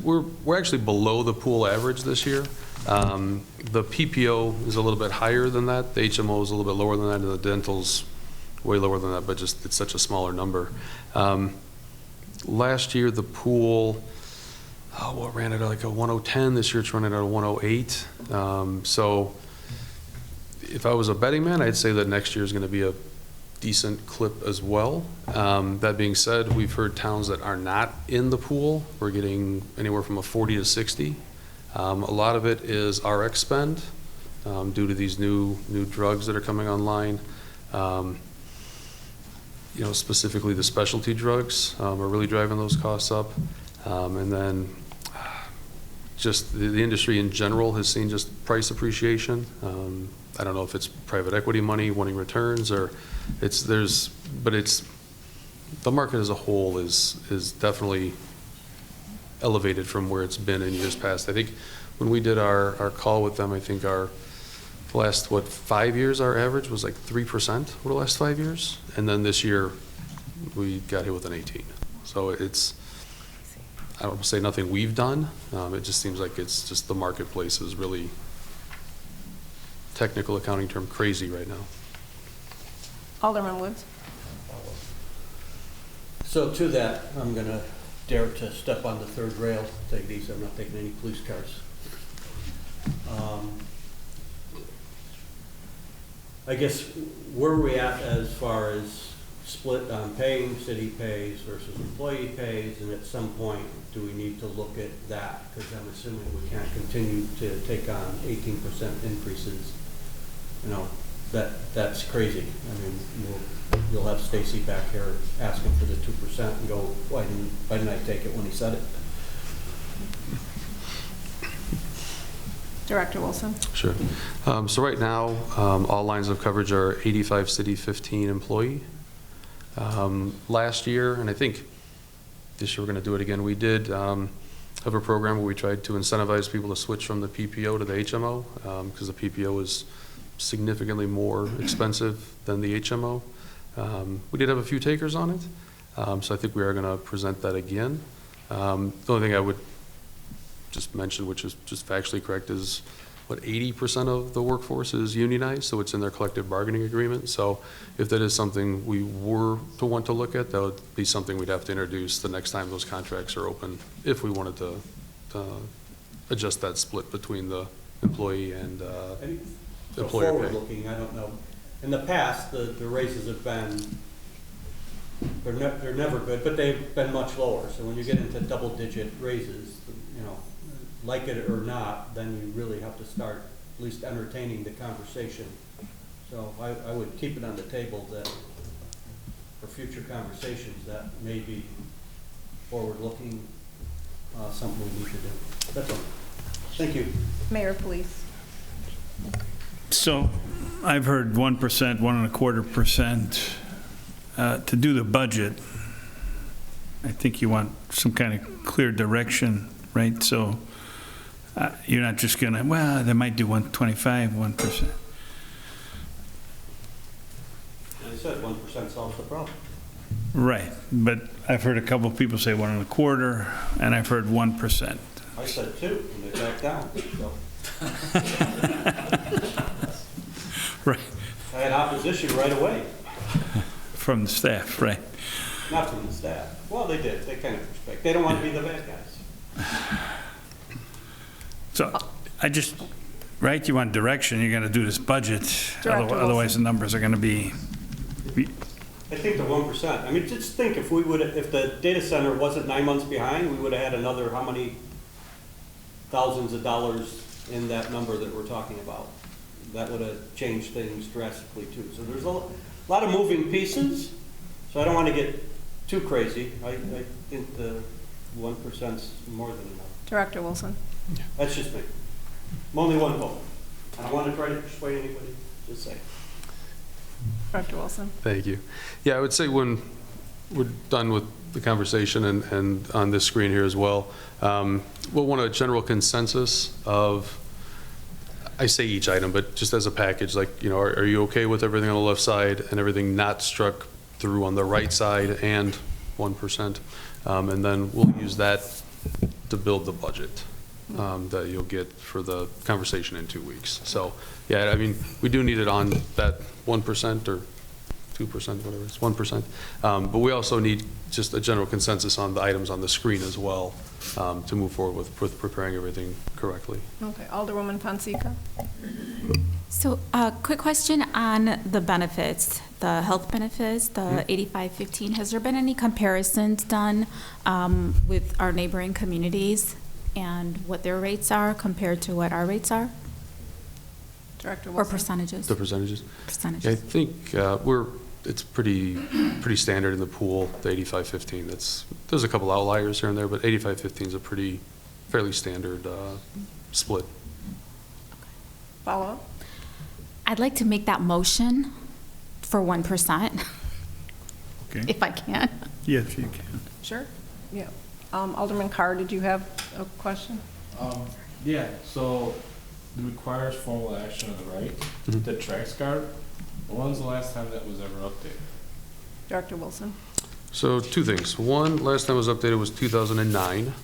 we're actually below the pool average this year. The PPO is a little bit higher than that. The HMO is a little bit lower than that, and the dental's way lower than that, but just it's such a smaller number. Last year, the pool, ran it at like a 110. This year, it's running at a 108. So if I was a betting man, I'd say that next year is going to be a decent clip as well. That being said, we've heard towns that are not in the pool, we're getting anywhere from a 40 to 60. A lot of it is RX spend due to these new drugs that are coming online. Specifically the specialty drugs are really driving those costs up. And then just the industry in general has seen just price appreciation. I don't know if it's private equity money wanting returns, or the market as a whole is definitely elevated from where it's been in years past. I think when we did our call with them, I think our last 5 years, our average was like 3% over the last 5 years, and then this year we got hit with an 18. So I don't say nothing we've done. It just seems like it's just the marketplace is really, technical accounting term, crazy right now. Alderman Woods? So to that, I'm going to dare to step on the third rail. Take these. I'm not taking any police cars. I guess where are we at as far as split on paying, city pays versus employee pays, and at some point do we need to look at that? Because I'm assuming we can't continue to take on 18% increases, that's crazy. I mean, you'll have Stacy back here asking for the 2% and go, why didn't I take it when he said it? Director Wilson? Sure. So right now, all lines of coverage are 85 city, 15 employee. Last year, and I think this year we're going to do it again, we did have a program where we tried to incentivize people to switch from the PPO to the HMO because the PPO is significantly more expensive than the HMO. We did have a few takers on it, so I think we are going to present that again. The only thing I would just mention, which is just factually correct, is what 80% of the workforce is unionized, so it's in their collective bargaining agreement. So if that is something we were to want to look at, that would be something we'd have to introduce the next time those contracts are open, if we wanted to adjust that split between the employee and So employer pay. forward-looking, I don't know. In the past, the raises have been, they're never good, but they've been much lower. So when you get into double-digit raises, you know, like it or not, then you really have to start at least entertaining the conversation. So I would keep it on the table that for future conversations, that may be forward-looking, something we need to do. That's all. Thank you. Mayor, please. So I've heard 1%, 1.25%. To do the budget, I think you want some kind of clear direction, right? So you're not just going to, well, they might do 1.25, 1%. As I said, 1% solves the problem. Right, but I've heard a couple of people say 1.25, and I've heard 1%. I said 2, and they backed down, so. Right, I had opposition right away, from the staff, right. not from the staff. Well, they did, they kind of respect, they don't want to be the bad guys. So I just, right, you want direction, you're going to do this budget. Director Otherwise, the numbers are going to be, I think the 1%, I mean, just think if we would, if the data center wasn't 9 months behind, we would have had another, how many thousands of dollars in that number that we're talking about? That would have changed things drastically too. So there's a lot of moving pieces, so I don't want to get too crazy. I think the 1%'s more than enough. Director Wilson? That's just me. I'm only one vote. I don't want to try to persuade anybody, just say. Director Wilson? Thank you. Yeah, I would say when we're done with the conversation and on this screen here as well, we'll want a general consensus of, I say each item, but just as a package, like, you know, are you okay with everything on the left side and everything not struck through on the right side and 1%? And then we'll use that to build the budget that you'll get for the conversation in 2 weeks. So, yeah, I mean, we do need it on that 1% or 2%, whatever it's 1%. But we also need just a general consensus on the items on the screen as well to move forward with preparing everything correctly. Okay, Alderwoman Fonseca? So, quick question on the benefits, the health benefits, the 8515. Has there been any comparisons done with our neighboring communities and what their rates are compared to what our rates are? Director Or Wilson? percentages? The percentages? Percentages. Yeah, I think it's pretty standard in the pool, the 85-15. There's a couple outliers here and there, but 85-15 is a fairly standard split. Follow-up? I'd like to make that motion for 1%, okay? if I can. Yes, you can. Sure. Yeah. Alderman Carr, did you have a question? Yeah, so it requires formal action on the right. Mhm. The tracks guard, when's the last time that was ever updated? Director Wilson? So 2 things. One, last time it was updated was 2009.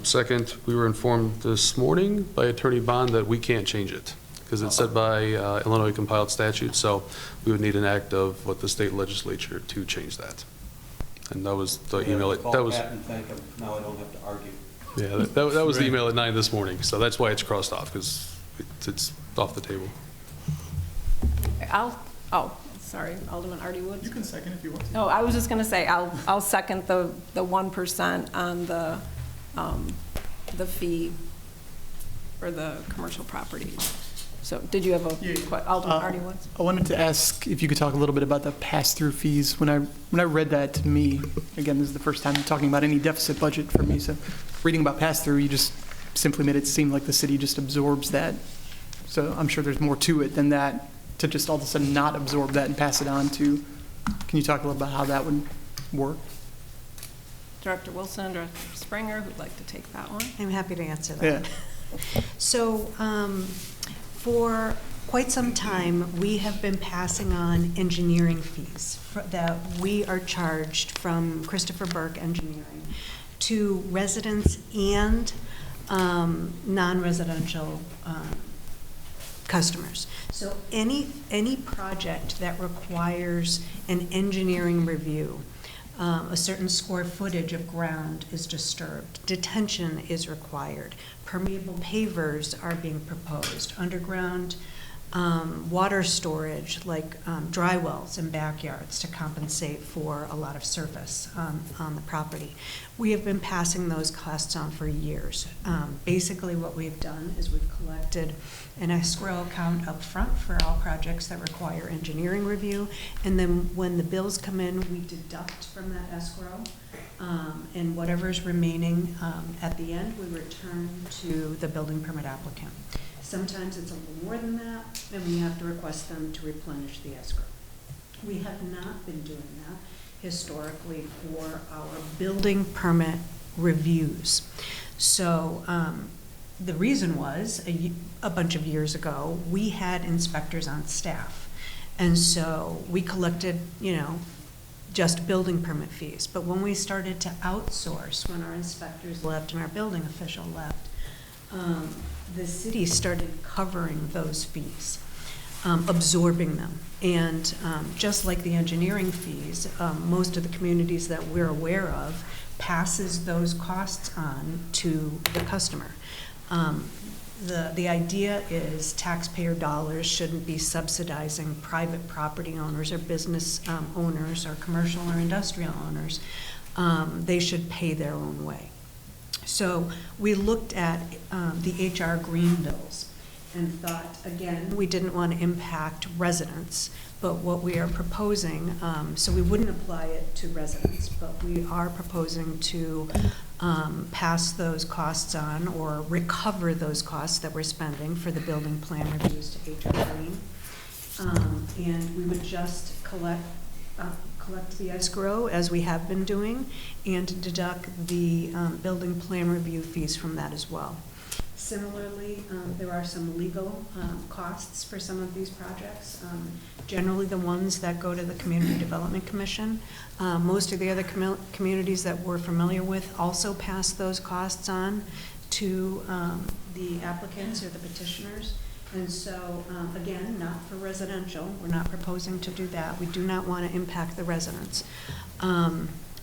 Second, we were informed this morning by Attorney Bond that we can't change it because it's set by Illinois compiled statute. So we would need an act of what the state legislature to change that. And that was the email. Call That was, Pat and thank him. Now I don't have to argue. yeah, that was the email at 9 this morning. So that's why it's crossed off because it's off the table. Sorry, Alderman Artie Woods? You can second if you want to. No, I was just going to say, I'll second the 1% on the fee for the commercial properties. So did you have Alderman Artie Woods? I wanted to ask if you could talk a little bit about the pass-through fees. When I read that, to me, again, this is the first time talking about any deficit budget for me, so reading about pass-through, you just simply made it seem like the city just absorbs that. So I'm sure there's more to it than that, to just all of a sudden not absorb that and pass it on to. Can you talk a little about how that would work? Director Wilson, Director Springer, who'd like to take that one? I'm happy to answer that. Yeah. So for quite some time, we have been passing on engineering fees that we are charged from Christopher Burke Engineering to residents and non-residential customers. So any project that requires an engineering review, a certain square footage of ground is disturbed, detention is required, permeable pavers are being proposed, underground water storage like dry wells in backyards to compensate for a lot of surface on the property. We have been passing those costs on for years. Basically what we've done is we've collected an escrow account up front for all projects that require engineering review, and then when the bills come in, we deduct from that escrow, and whatever's remaining at the end, we return to the building permit applicant. Sometimes it's a little more than that, and we have to request them to replenish the escrow. We have not been doing that historically for our building permit reviews. So the reason was a bunch of years ago, we had inspectors on staff. And so we collected, just building permit fees. But when we started to outsource, when our inspectors left and our building official left, the city started covering those fees, absorbing them. And just like the engineering fees, most of the communities that we're aware of passes those costs on to the customer. The idea is taxpayer dollars shouldn't be subsidizing private property owners or business owners or commercial or industrial owners. They should pay their own way. So we looked at the HR green bills and thought, again, we didn't want to impact residents, but what we are proposing, so we wouldn't apply it to residents, but we are proposing to pass those costs on or recover those costs that we're spending for the building plan reviews to HR green. And we would just collect the escrow as we have been doing and deduct the building plan review fees from that as well. Similarly, there are some legal costs for some of these projects, generally the ones that go to the Community Development Commission. Most of the other communities that we're familiar with also pass those costs on to the applicants or the petitioners. And so, again, not for residential. We're not proposing to do that. We do not want to impact the residents.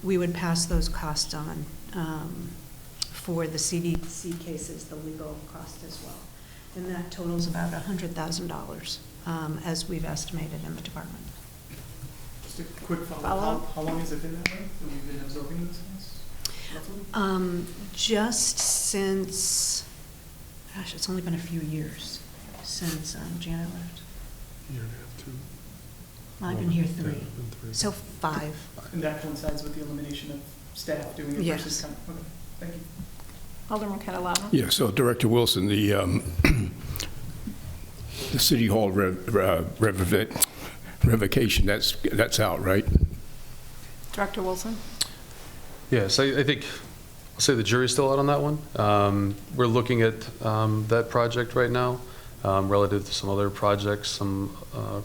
We would pass those costs on for the CDC cases, the legal cost as well. And that totals about $100,000 as we've estimated in the department. Just a quick follow-up. How long has it been that way? That we've been absorbing those costs? Just since, gosh, it's only been a few years since Janet left. Year and a half, 2. I've been here Yeah, 3, been 3. so 5. And that coincides with the elimination of staff doing it Yes. versus, okay, thank you. Alderman Catalano? Yeah, so Director Wilson, the City Hall revocation, that's out, right? Director Wilson? Yes, I think, I'll say the jury's still out on that one. We're looking at that project right now relative to some other projects, some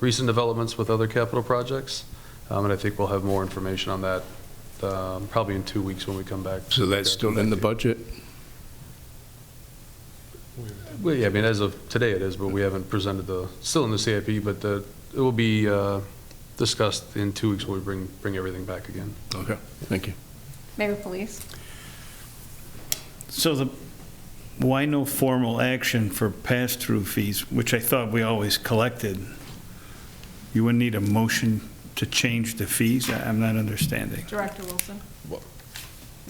recent developments with other capital projects. And I think we'll have more information on that probably in 2 weeks when we come back. So that's still in the budget? Well, yeah, I mean, as of today it is, but we haven't presented still in the CIP, but it will be discussed in 2 weeks when we bring everything back again. Okay, thank you. Mayor Police? So why no formal action for pass-through fees, which I thought we always collected? You wouldn't need a motion to change the fees? I'm not understanding. Director Wilson?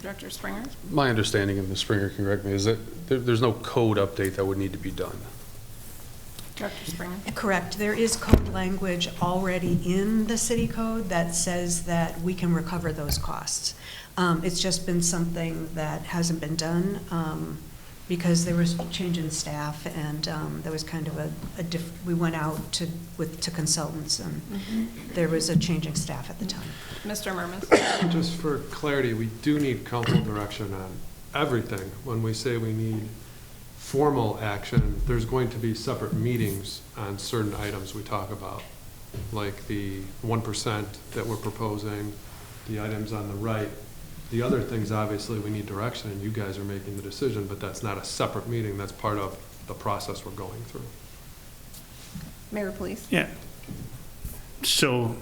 Director Springer? My understanding, and Ms. Springer can correct me, is that there's no code update that would need to be done. Director Springer? Correct. There is code language already in the city code that says that we can recover those costs. It's just been something that hasn't been done because there was a change in staff, and there was kind of we went out to consultants, and there was a change in staff at the time. Mr. Murmas? Just for clarity, we do need council direction on everything. When we say we need formal action, there's going to be separate meetings on certain items we talk about, like the 1% that we're proposing, the items on the right. The other things, obviously, we need direction, and you guys are making the decision, but that's not a separate meeting. That's part of the process we're going through. Mayor, please. Yeah. So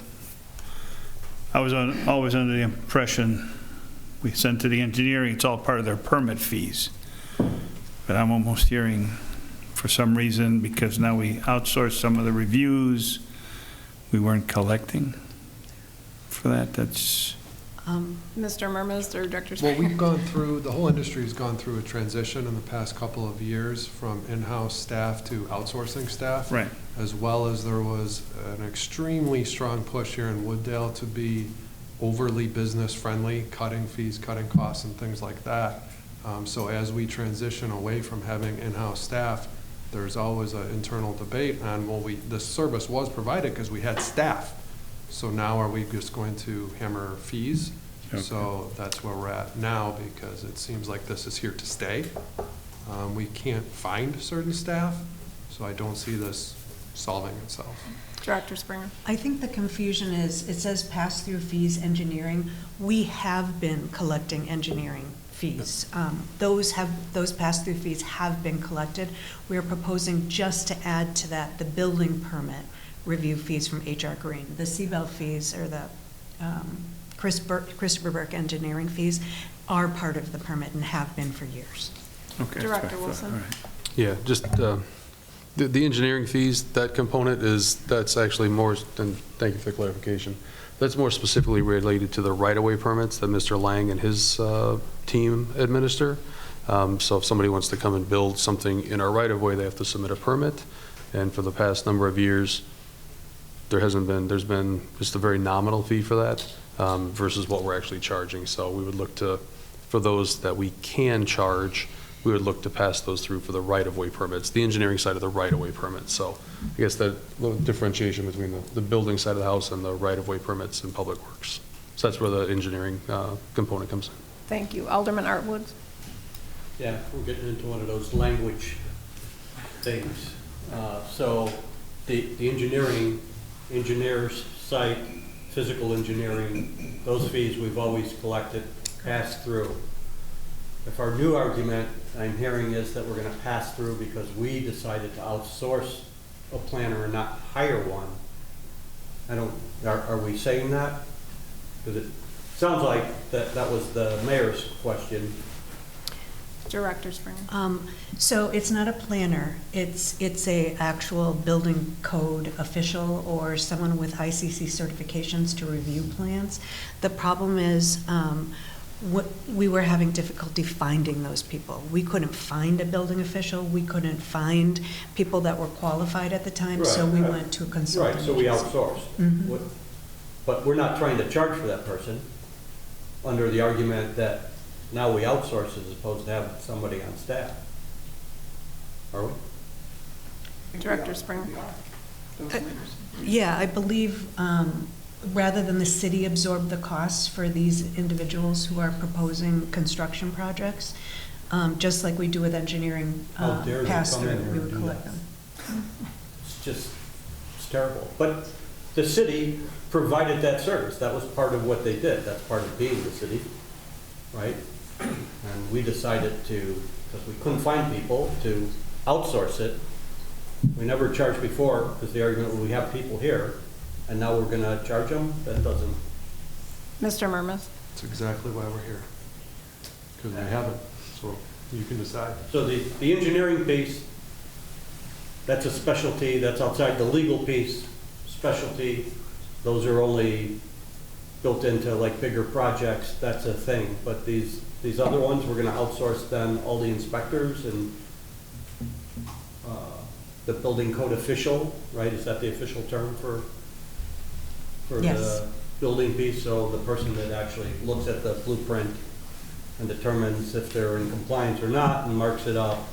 I was always under the impression, we sent to the engineering, it's all part of their permit fees. But I'm almost hearing, for some reason, because now we outsourced some of the reviews, we weren't collecting for that. That's... Mr. Murmas or Director Well, Springer? we've gone through, the whole industry's gone through a transition in the past couple of years from in-house staff to outsourcing staff. Right. As well as there was an extremely strong push here in Wooddale to be overly business-friendly, cutting fees, cutting costs, and things like that. So as we transition away from having in-house staff, there's always an internal debate on, well, the service was provided because we had staff. So now are we just going to hammer fees? Okay. So that's where we're at now, because it seems like this is here to stay. We can't find certain staff, so I don't see this solving itself. Director Springer? I think the confusion is, it says pass-through fees engineering. We have been collecting engineering fees. Those pass-through fees have been collected. We are proposing just to add to that the building permit review fees from HR Green. The Seabell fees, or the Christopher Burke engineering fees, are part of the permit and have been for years. Okay. Director Wilson? All right. Yeah, just the engineering fees, that component that's actually more, and thank you for the clarification, that's more specifically related to the right-of-way permits that Mr. Lang and his team administer. So if somebody wants to come and build something in our right-of-way, they have to submit a permit. And for the past number of years, there's been just a very nominal fee for that versus what we're actually charging. So we would look to, for those that we can charge, we would look to pass those through for the right-of-way permits, the engineering side of the right-of-way permits. So I guess that little differentiation between the building side of the house and the right-of-way permits in Public Works. So that's where the engineering component comes in. Thank you. Alderman Artwood? Yeah, we're getting into one of those language things. So the engineers site, physical engineering, those fees we've always collected, passed through. If our new argument I'm hearing is that we're gonna pass through because we decided to outsource a planner and not hire one, are we saying that? Because it sounds like that was the mayor's question. Director Springer? So it's not a planner, it's a actual building code official or someone with ICC certifications to review plans. The problem is, we were having difficulty finding those people. We couldn't find a building official, we couldn't find people that were qualified at the time, so we went to a consulting Right, so we agency. outsourced. But we're not trying to charge for that person under the argument that now we outsource as opposed to having somebody on staff. Are we? Director Springer? Yeah, I believe, rather than the city absorb the costs for these individuals who are proposing construction projects, just like we do with engineering How dare they come pass-through, in here we and would do collect that? them. It's terrible. But the city provided that service. That was part of what they did. That's part of being the city, right? And we decided to, because we couldn't find people, to outsource it. We never charged before, because the argument, well, we have people here, and now we're gonna charge them? That doesn't. Mr. Murmas? That's exactly why we're here. Because we haven't, so you can decide. So the engineering piece, that's a specialty, that's outside the legal piece, specialty. Those are only built into like bigger projects, that's a thing. But these other ones, we're gonna outsource then all the inspectors and the building code official, right? Is that the official term for Yes. the building piece? So the person that actually looks at the blueprint and determines if they're in compliance or not and marks it up,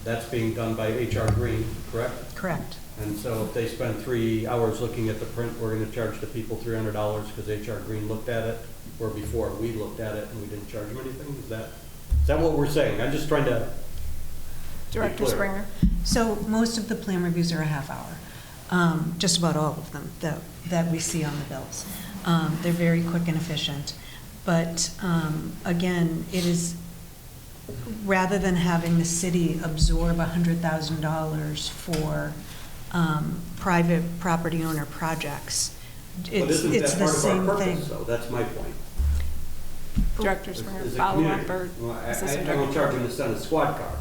that's being done by HR Green, correct? Correct. And so if they spend 3 hours looking at the print, we're gonna charge the people $300 because HR Green looked at it, where before we looked at it and we didn't charge them anything? Is that what we're saying? I'm just trying to. Director clear. Springer? So most of the plan reviews are a half hour, just about all of them that we see on the bills. They're very quick and efficient. But again, it is, rather than having the city absorb $100,000 for private property owner projects, But it's isn't the that part of same our thing. purpose, though? That's my point. Director Springer, Is the follow up, community- or Well, Assistant I don't Director? charge them to send a squad car.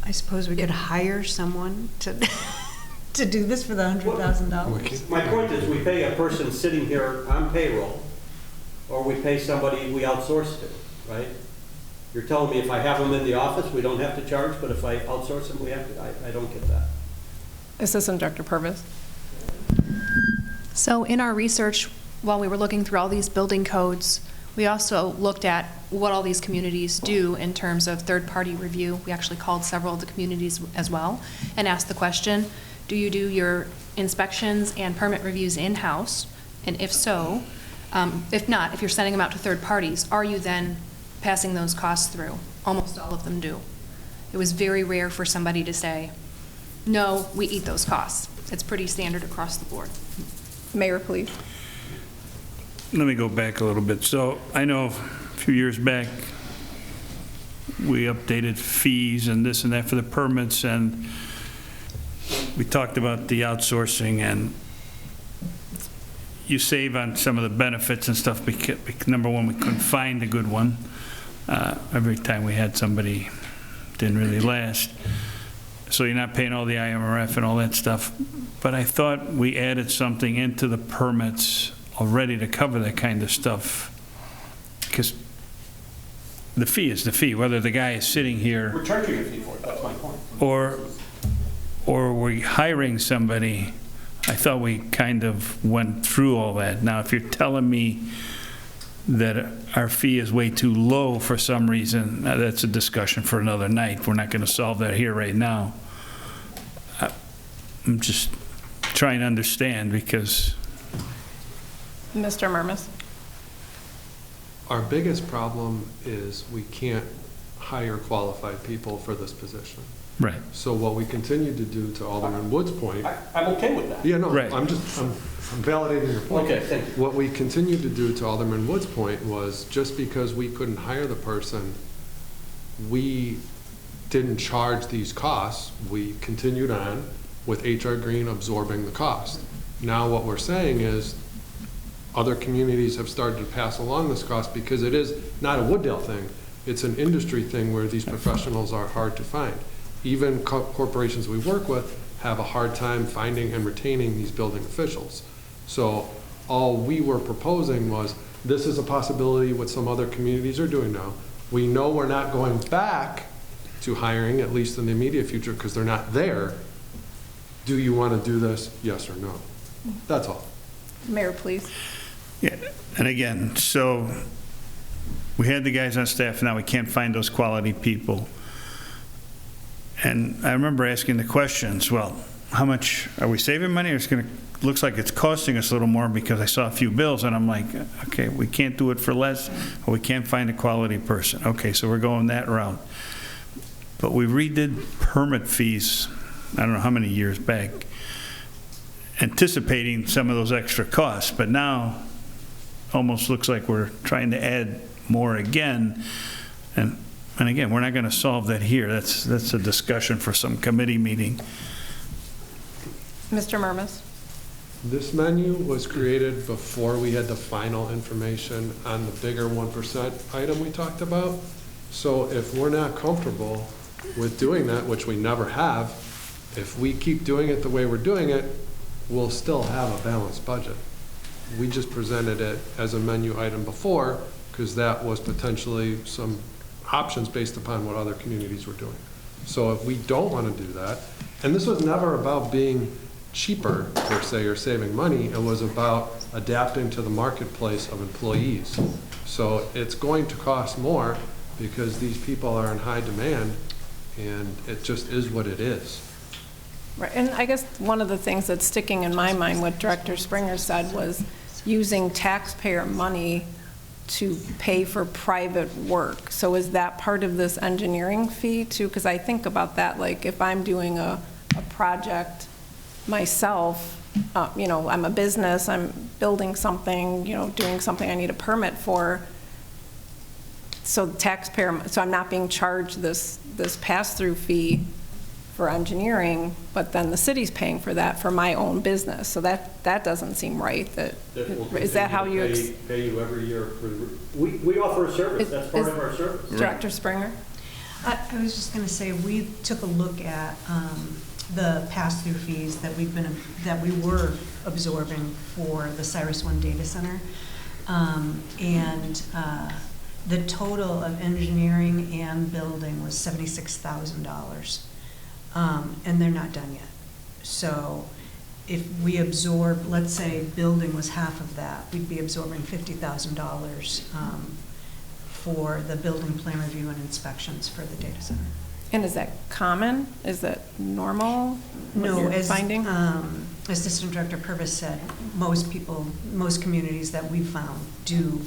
I suppose we could hire someone to, to do this for the $100,000. My point is, we pay a person sitting here on payroll, or we pay somebody we outsource to, right? You're telling me if I have them in the office, we don't have to charge, but if I outsource them, we have to? I don't get that. Assistant Director Purvis? So in our research, while we were looking through all these building codes, we also looked at what all these communities do in terms of third-party review. We actually called several of the communities as well and asked the question, do you do your inspections and permit reviews in-house? And if so, if not, if you're sending them out to third parties, are you then passing those costs through? Almost all of them do. It was very rare for somebody to say, no, we eat those costs. It's pretty standard across the board. Mayor, please. Let me go back a little bit. So I know a few years back, we updated fees and this and that for the permits, and we talked about the outsourcing, and you save on some of the benefits and stuff because, number one, we couldn't find a good one. Every time we had somebody, didn't really last. So you're not paying all the IMRF and all that stuff. But I thought we added something into the permits already to cover that kind of stuff. Because the fee is the fee, whether the guy is sitting here We're charging a fee for it, that's my point. or we're hiring somebody. I thought we kind of went through all that. Now, if you're telling me that our fee is way too low for some reason, that's a discussion for another night. We're not going to solve that here right now. I'm just trying to understand because... Mr. Murmas? Our biggest problem is we can't hire qualified people for this position. Right. So what we continue to do, to Alderman Wood's point. I'm okay with that. Yeah, no, Right. I'm validating your point. Okay, thank you. What we continued to do, to Alderman Wood's point, was just because we couldn't hire the person, we didn't charge these costs. We continued on with HR Green absorbing the cost. Now what we're saying is other communities have started to pass along this cost because it is not a Wooddale thing. It's an industry thing where these professionals are hard to find. Even corporations we work with have a hard time finding and retaining these building officials. So all we were proposing was, this is a possibility what some other communities are doing now. We know we're not going back to hiring, at least in the immediate future, because they're not there. Do you want to do this? Yes or no? That's all. Mayor, please. Yeah, and again, so we had the guys on staff, now we can't find those quality people. And I remember asking the questions, well, how much, are we saving money, or it's gonna, looks like it's costing us a little more, because I saw a few bills, and I'm like, okay, we can't do it for less, or we can't find a quality person. Okay, so we're going that route. But we redid permit fees, I don't know how many years back, anticipating some of those extra costs, but now almost looks like we're trying to add more again. And again, we're not going to solve that here. That's a discussion for some committee meeting. Mr. Murmas? This menu was created before we had the final information on the bigger 1% item we talked about. So if we're not comfortable with doing that, which we never have, if we keep doing it the way we're doing it, we'll still have a balanced budget. We just presented it as a menu item before because that was potentially some options based upon what other communities were doing. So if we don't want to do that, and this was never about being cheaper per se or saving money, it was about adapting to the marketplace of employees. So it's going to cost more because these people are in high demand, and it just is what it is. Right, and I guess one of the things that's sticking in my mind, what Director Springer said, was using taxpayer money to pay for private work. So is that part of this engineering fee too? Because I think about that, like if I'm doing a project myself, you know, I'm a business, I'm building something, you know, doing something I need a permit for. So the taxpayer, so I'm not being charged this pass-through fee for engineering, but then the city's paying for that for my own business. So that doesn't seem right. Is that how you? Pay you every year for, we offer a service, that's part of our service. Director Springer? I was just going to say, we took a look at the pass-through fees that we were absorbing for the CyrusOne data center. And the total of engineering and building was $76,000. And they're not done yet. So if we absorb, let's say building was half of that, we'd be absorbing $50,000 for the building plan review and inspections for the data center. And is that common? Is that normal? No, as finding? Assistant Director Purvis said, most communities that we've found do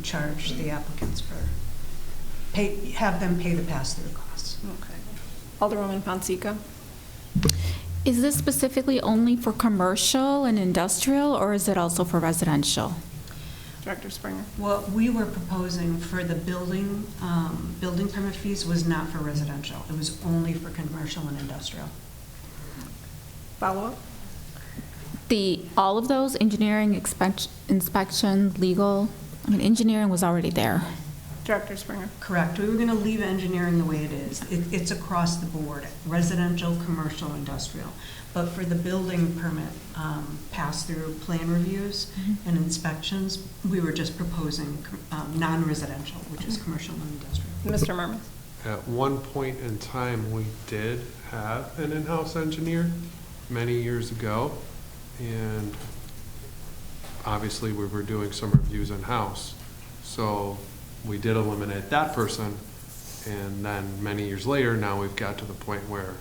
charge the applicants for, have them pay the pass-through costs. Okay. Alderwoman Fonseca? Is this specifically only for commercial and industrial, or is it also for residential? Director Springer? What we were proposing for the building permit fees was not for residential. It was only for commercial and industrial. Follow-up? All of those, engineering, inspection, legal, I mean, engineering was already there. Director Springer? Correct. We were going to leave engineering the way it is. It's across the board, residential, commercial, industrial. But for the building permit pass-through plan reviews and inspections, we were just proposing non-residential, which is commercial and industrial. Mr. Merman? At one point in time, we did have an in-house engineer many years ago, and obviously we were doing some reviews in-house. So we did eliminate that person, and then many years later, now we've got to the point where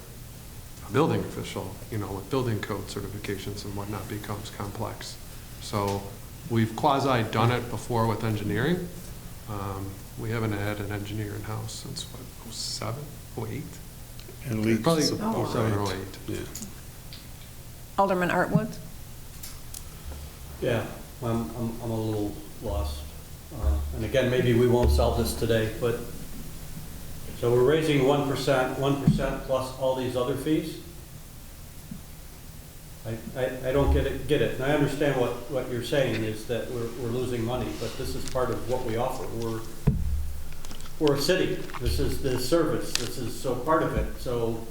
a building official, you know, with building code certifications and whatnot becomes complex. So we've quasi done it before with engineering. We haven't had an engineer in-house since, what, 07, 08? At least. Probably Oh. 07 or 08. Yeah. Alderman Artwood? Yeah, I'm a little lost. And again, maybe we won't solve this today, but, so we're raising 1% plus all these other fees? I don't get it. And I understand what you're saying is that we're losing money, but this is part of what we offer. We're a city. This is the service. This is so part of it. So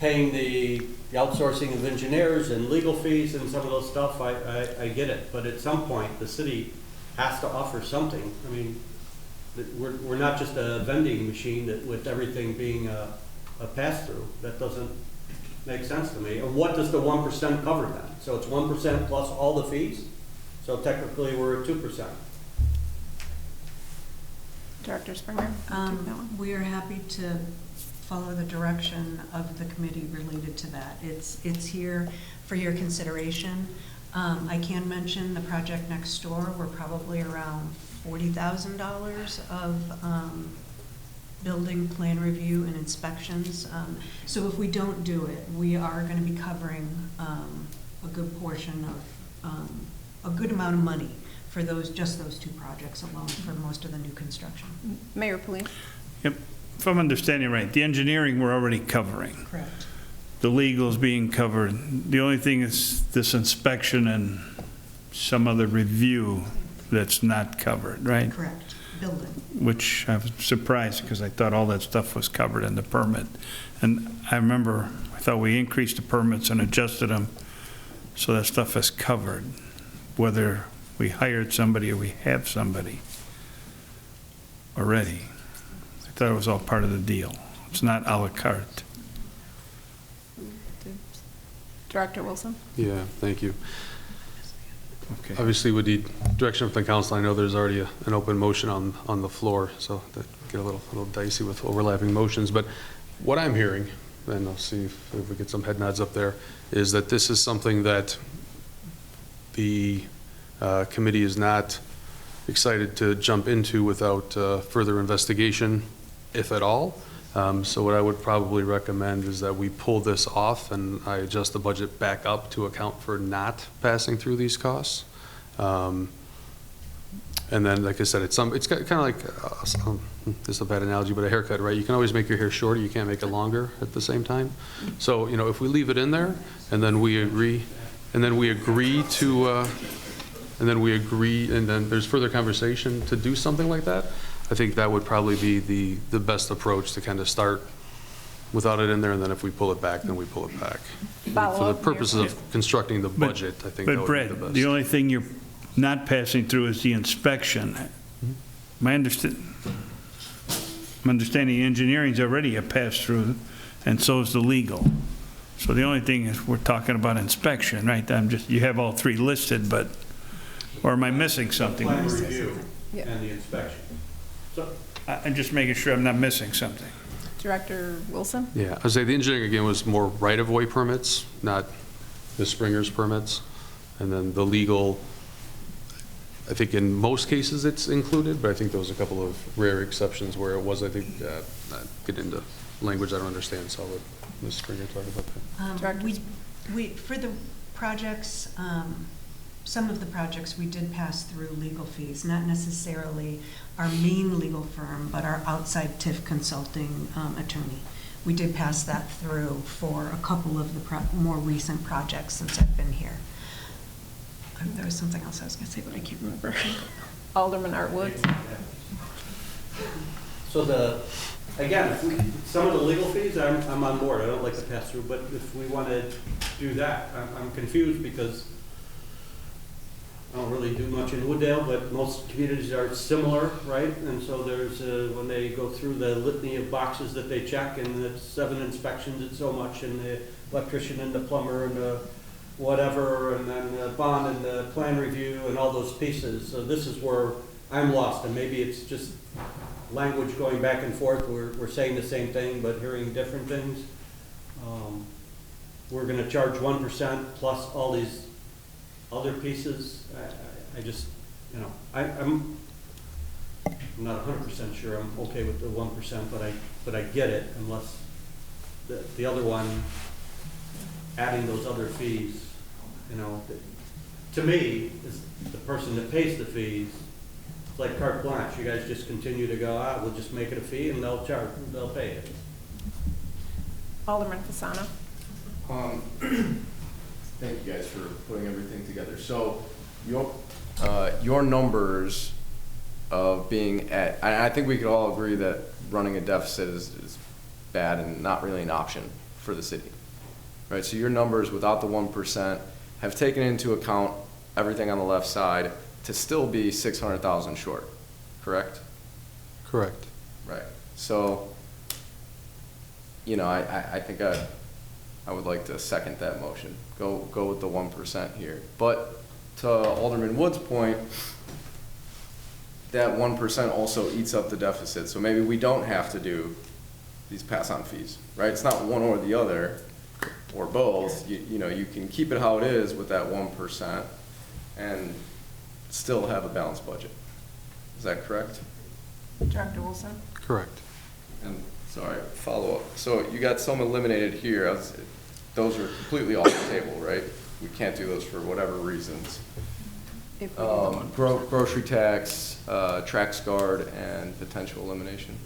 paying the outsourcing of engineers and legal fees and some of those stuff, I get it. But at some point, the city has to offer something. I mean, we're not just a vending machine with everything being a pass-through. That doesn't make sense to me. And what does the 1% cover then? So it's 1% plus all the fees? So technically, we're at 2%. Director Springer? We are happy to follow the direction of the committee related to that. It's here for your consideration. I can mention the project next door. We're probably around $40,000 of building plan review and inspections. So if we don't do it, we are going to be covering a good portion of, a good amount of money for just those two projects alone for most of the new construction. Mayor Police? Yep. If I'm understanding right, the engineering we're already covering. Correct. The legal's being covered. The only thing is this inspection and some other review that's not covered, right? Correct. Building. Which I was surprised because I thought all that stuff was covered in the permit. And I remember, I thought we increased the permits and adjusted them so that stuff is covered, whether we hired somebody or we have somebody already. I thought it was all part of the deal. It's not à la carte. Director Wilson? Yeah, thank you. Okay. Obviously, with the direction from the council, I know there's already an open motion on the floor, so that get a little dicey with overlapping motions. But what I'm hearing, and I'll see if we get some head nods up there, is that this is something that the committee is not excited to jump into without further investigation, if at all. So what I would probably recommend is that we pull this off and I adjust the budget back up to account for not passing through these costs. And then, like I said, it's kind of like, this is a bad analogy, but a haircut, right? You can always make your hair shorter, you can't make it longer at the same time. So, if we leave it in there and then we agree, and then there's further conversation to do something like that, I think that would probably be the best approach to kind of start without it in there, and then if we pull it back, then we pull it back. For the purposes of constructing the budget, I think that But would be the Brett, best. the only thing you're not passing through is the inspection. My understanding, engineering's already a pass-through, and so is the legal. So the only thing is, we're talking about inspection, right? You have all three listed, but, or am I missing something? Plan review Yeah. and the inspection. So, I'm just making sure I'm not missing something. Director Wilson? Yeah, I'd say the engineering, again, was more right-of-way permits, not the Springer's permits. And then the legal, I think in most cases it's included, but I think there was a couple of rare exceptions where it was, I think, not get into language I don't understand, so I'll let Ms. Springer talk about that. Director. We, for the projects, some of the projects, we did pass through legal fees, not necessarily our main legal firm, but our outside TIF consulting attorney. We did pass that through for a couple of the more recent projects since I've been here. There was something else I was going to say, but I can't remember. Alderman Art Woods? So some of the legal fees, I'm on board. I don't like to pass through, but if we want to do that, I'm confused because I don't really do much in Wooddale, but most communities are similar, right? And so there's, when they go through the litany of boxes that they check, and it's 7 inspections, it's so much, and the electrician and the plumber and the whatever, and then the bond and the plan review and all those pieces. So this is where I'm lost, and maybe it's just language going back and forth. We're saying the same thing, but hearing different things. We're gonna charge 1% plus all these other pieces. I just, I'm not 100% sure I'm okay with the 1%, but I get it, unless the other one, adding those other fees, to me, is the person that pays the fees. It's like carte blanche. You guys just continue to go, we'll just make it a fee and they'll pay it. Alderman Fasano? Thank you guys for putting everything together. So your numbers of being at, I think we could all agree that running a deficit is bad and not really an option for the city, right? So your numbers without the 1% have taken into account everything on the left side to still be 600,000 short, correct? Correct. Right. So, I think I would like to second that motion. Go with the 1% here. But to Alderman Wood's point, that 1% also eats up the deficit. So maybe we don't have to do these pass-on fees, right? It's not one or the other, or both. You can keep it how it is with that 1% and still have a balanced budget. Is that correct? Director Wilson? Correct. And, sorry, follow-up. So you got some eliminated here. Those are completely off the table, right? We can't do those for whatever reasons. Grocery tax, Trax Guard, and potential elimination.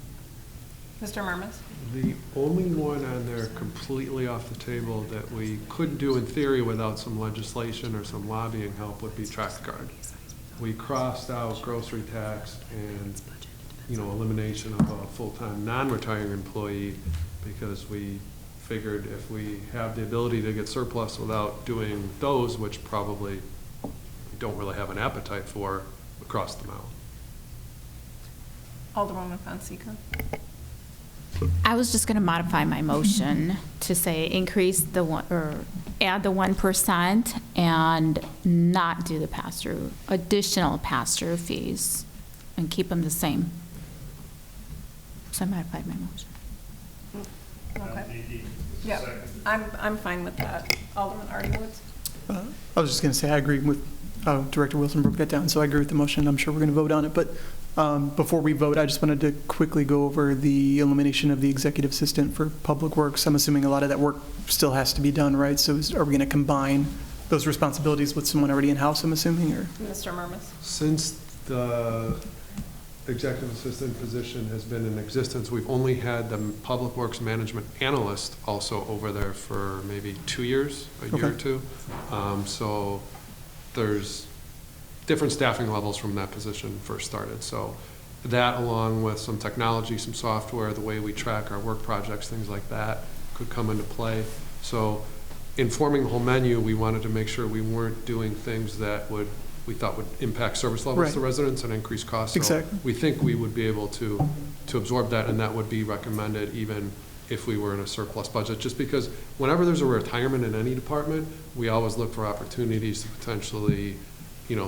Mr. Murmas? The only one on there completely off the table that we could do in theory without some legislation or some lobbying help would be Trax Guard. We crossed out grocery tax and, elimination of a full-time non-retiring employee because we figured if we have the ability to get surplus without doing those, which probably we don't really have an appetite for, we cross them out. Alderwoman Fonseca? I was just going to modify my motion to say increase the one, or add the 1% and not do the pass-through, additional pass-through fees, and keep them the same. So I modified my motion. Okay. Yeah, I'm fine with that. Alderman Artiewicz? I was just going to say, I agree with how Director Wilson broke that down, so I agree with the motion. I'm sure we're going to vote on it, but before we vote, I just wanted to quickly go over the elimination of the executive assistant for Public Works. I'm assuming a lot of that work still has to be done, right? So are we going to combine those responsibilities with someone already in-house, I'm assuming, or? Mr. Murmas? Since the executive assistant position has been in existence, we've only had the Public Works Management Analyst also over there for maybe 2 years, a year or two. So there's different staffing levels from that position first started. So that, along with some technology, some software, the way we track our work projects, things like that, could come into play. So in forming the whole menu, we wanted to make sure we weren't doing things that we thought would impact service levels to residents and increase costs. Exactly. So we think we would be able to absorb that, and that would be recommended even if we were in a surplus budget, just because whenever there's a retirement in any department, we always look for opportunities to potentially,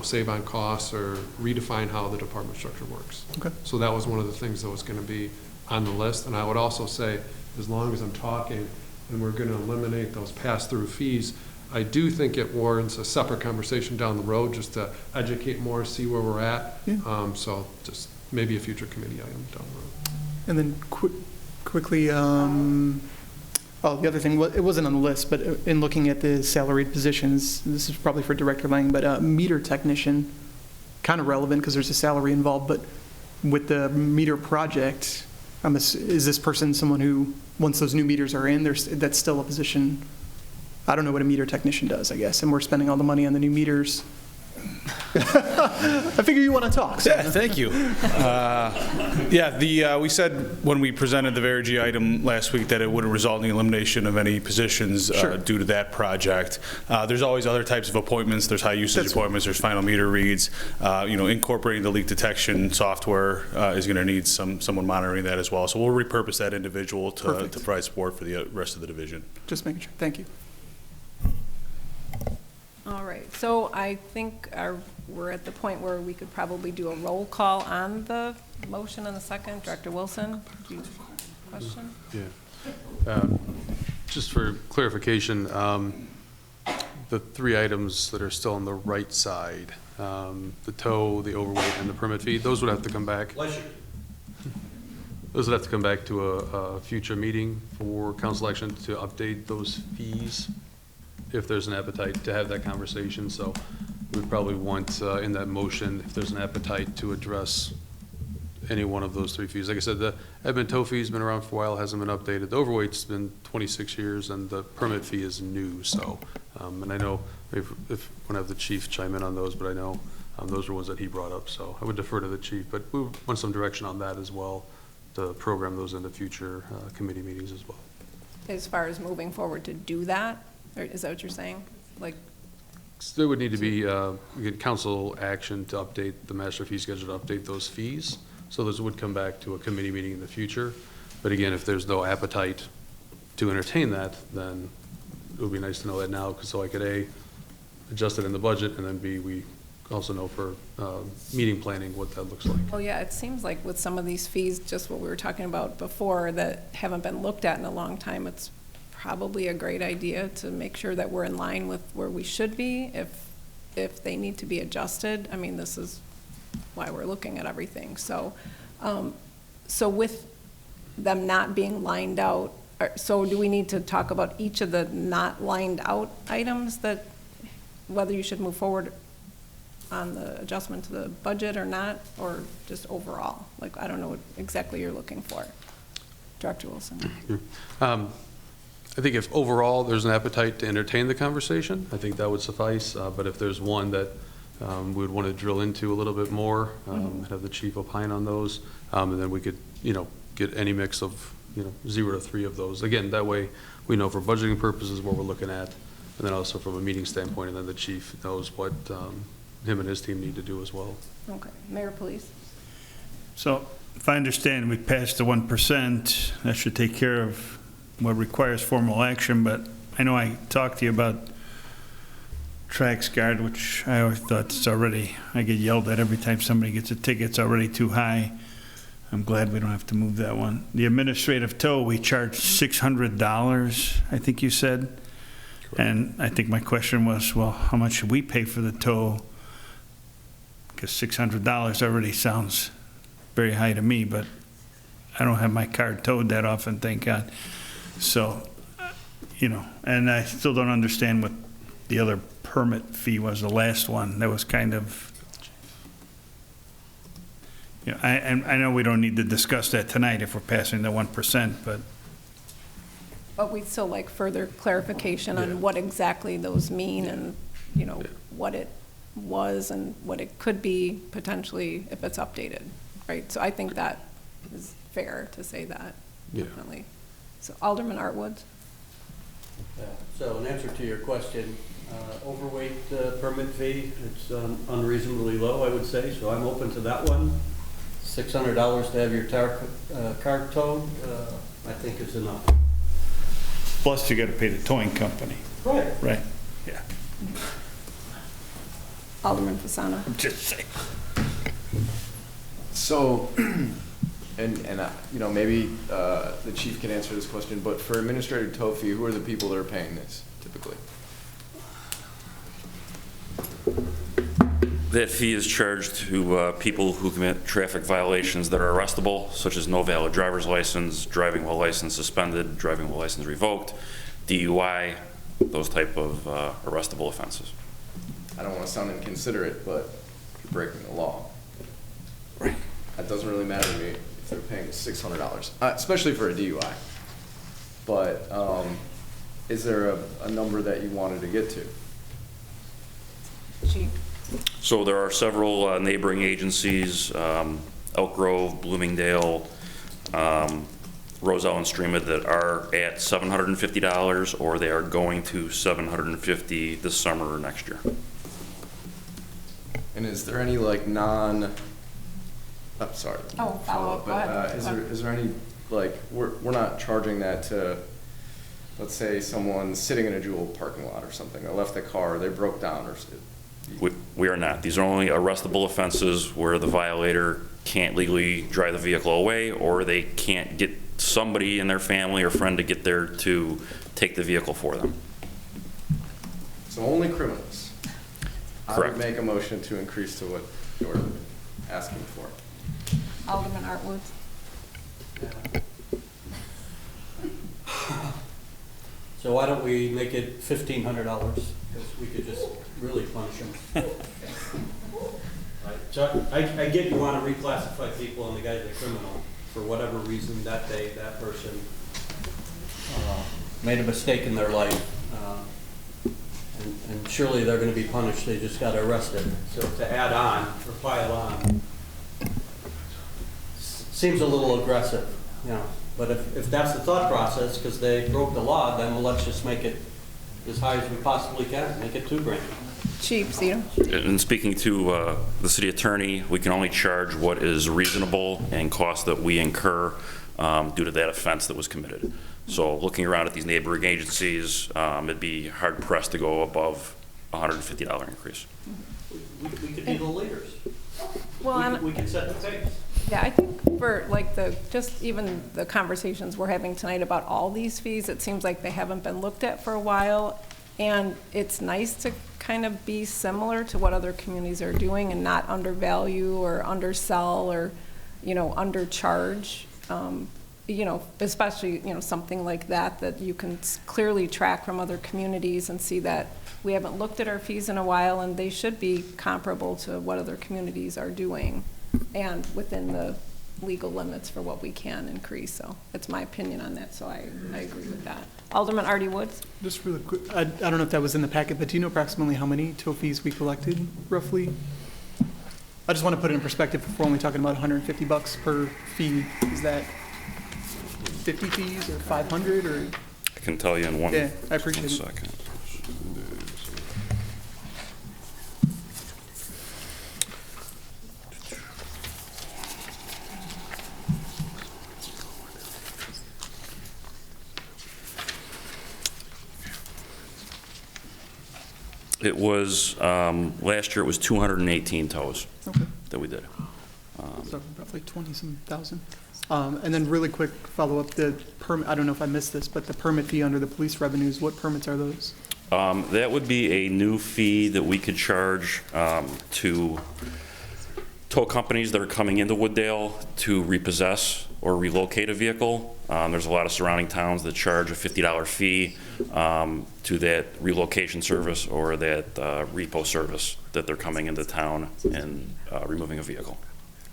save on costs or redefine how the department structure works. Okay. So that was one of the things that was going to be on the list. And I would also say, as long as I'm talking and we're going to eliminate those pass-through fees, I do think it warrants a separate conversation down the road just to educate more, see where we're at. Yeah. So just maybe a future committee item down the road. And then quickly, the other thing, it wasn't on the list, but in looking at the salaried positions, this is probably for Director Lang, but meter technician, kind of relevant because there's a salary involved, but with the meter project, is this person someone who, once those new meters are in, that's still a position? I don't know what a meter technician does, I guess, and we're spending all the money on the new meters. I figure you want to talk. So. Yeah, thank you. We said when we presented the Verigy item last week that it wouldn't result in the elimination of any positions due to that project. There's always other types of appointments. There's high usage appointments. There's final meter reads. Incorporating the leak detection software is going to need someone monitoring that as well. So we'll repurpose that individual to provide support for the rest of the division. Just making sure. Thank you. All right, so I think we're at the point where we could probably do a roll call on the motion in the second. Director Wilson, do you have a question? Yeah. Just for clarification, the 3 items that are still on the right side, the tow, the overweight, and the permit fee, those would have to come back. Bless you. Those would have to come back to a future meeting for council action to update those fees, if there's an appetite to have that conversation. So we'd probably want in that motion, if there's an appetite to address any one of those 3 fees. Like I said, the admin tow fee's been around for a while, hasn't been updated. The overweight's been 26 years, and the permit fee is new. So, and I know if want to have the chief chime in on those, but I know those are ones that he brought up. So I would defer to the chief, but we want some direction on that as well to program those into future committee meetings as well. As far as moving forward to do that? Or is that what you're saying? Like, So there would need to be council action to update the master fee schedule, to update those fees. So those would come back to a committee meeting in the future. But again, if there's no appetite to entertain that, then it would be nice to know that now, so I could A, adjust it in the budget, and then B, we also know for meeting planning what that looks like. well, yeah, it seems like with some of these fees, just what we were talking about before, that haven't been looked at in a long time, it's probably a great idea to make sure that we're in line with where we should be. If they need to be adjusted, I mean, this is why we're looking at everything. So, so with them not being lined out, so do we need to talk about each of the not lined out items, that whether you should move forward on the adjustment to the budget or not, or just overall? Like, I don't know what exactly you're looking for. Director Wilson. I think if overall there's an appetite to entertain the conversation, I think that would suffice. But if there's one that we would want to drill into a little bit more, have the chief opine on those, and then we could, get any mix of, 0 to 3 of those. Again, that way we know for budgeting purposes what we're looking at, and then also from a meeting standpoint, and then the chief knows what him and his team need to do as well. Okay. Mayor, please. So if I understand, we passed the 1%, that should take care of what requires formal action, but I know I talked to you about Trax Guard, which I always thought it's already, I get yelled at every time somebody gets a ticket, it's already too high. I'm glad we don't have to move that one. The administrative tow, we charge $600, I think you said. And I think my question was, well, how much should we pay for the tow? Because $600 already sounds very high to me, but I don't have my car towed that often, thank God. So, you know, and I still don't understand what the other permit fee was, the last one. That was kind of, you know, I know we don't need to discuss that tonight if we're passing the 1%, But we'd still like further clarification on what exactly those mean and, you know, what it was and what it could be potentially if it's updated, right? So I think that is fair to say that, definitely. So Alderman Artwood? Yeah. So in answer to your question, overweight permit fee, it's unreasonably low, I would say, so I'm open to that one. $600 to have your car towed, I think is enough. plus you got to pay the towing company. Right. Right, yeah. Alderman Fasano? I'm just saying. So, you know, maybe the chief can answer this question, but for administrative tow fee, who are the people that are paying this typically? That fee is charged to people who commit traffic violations that are arrestable, such as no valid driver's license, driving while license suspended, driving while license revoked, DUI, those type of arrestable offenses. I don't want to sound inconsiderate, but you're breaking the law. Right. That doesn't really matter to me if they're paying $600, especially for a DUI. But is there a number that you wanted to get to? Chief? So there are several neighboring agencies, Elk Grove, Bloomingdale, Roselle and Streamwood, that are at $750, or they are going to $750 this summer or next year. And is there any like follow-up, go but ahead. is there any, like, we're not charging that to, let's say someone's sitting in a Jewel parking lot or something, they left the car, they broke down, or We are not. These are only arrestable offenses where the violator can't legally drive the vehicle away, or they can't get somebody in their family or friend to get there to take the vehicle for them. So only criminals? Correct. I would make a motion to increase to what you're asking for. Alderman Artwood? So why don't we make it $1,500, because we could just really punish them. Right. So I get you want to reclassify people and the guy's a criminal for whatever reason that day, that person made a mistake in their life. And surely they're going to be punished, they just got arrested. So to add on, or pile on, seems a little aggressive, you know. But if that's the thought process, because they broke the law, then let's just make it as high as we possibly can, make it $2,000. Chief, Cedar? In speaking to the city attorney, we can only charge what is reasonable and costs that we incur due to that offense that was committed. So looking around at these neighboring agencies, it'd be hard pressed to go above a $150 increase. We could be the leaders. Well, we could set the pace. yeah, I think for like just even the conversations we're having tonight about all these fees, it seems like they haven't been looked at for a while. And it's nice to kind of be similar to what other communities are doing and not undervalue or undersell or, you know, undercharge. You know, especially, you know, something like that you can clearly track from other communities and see that we haven't looked at our fees in a while and they should be comparable to what other communities are doing and within the legal limits for what we can increase. So it's my opinion on that, so I agree with that. Alderman Artie Woods? Just really quick, I don't know if that was in the packet, but do you know approximately how many tow fees we collected, roughly? I just want to put it in perspective. If we're only talking about $150 per fee, is that 50 fees or 500 or? I can tell you in one, Yeah, I appreciate it. 1 second. It was, last year it was 218 tows Okay. that we did. So roughly 20-some thousand. And then really quick follow-up, the permit, I don't know if I missed this, but the permit fee under the police revenues, what permits are those? That would be a new fee that we could charge to tow companies that are coming into Wooddale to repossess or relocate a vehicle. There's a lot of surrounding towns that charge a $50 fee to that relocation service or that repo service that they're coming into town and removing a vehicle.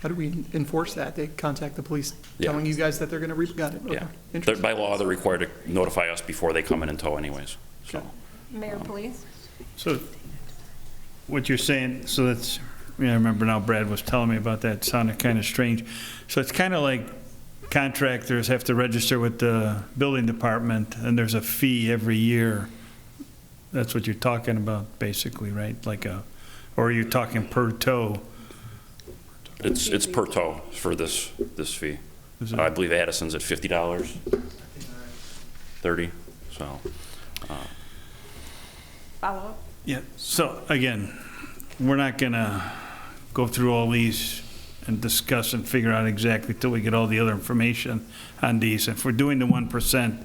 How do we enforce that? They contact the police Yeah. telling you guys that they're going to got it? Okay. Yeah. Interesting. By law, they're required to notify us before they come in and tow anyways. So. Mayor, please. So what you're saying, so that's, I remember now Brad was telling me about that, it sounded kind of strange. So it's kind of like contractors have to register with the building department and there's a fee every year. That's what you're talking about basically, right? Like or are you talking per tow? It's per tow for this fee. I believe Addison's at $50, 30, so. Follow-up? Yeah, so again, we're not gonna go through all these and discuss and figure out exactly till we get all the other information on these. If we're doing the 1%,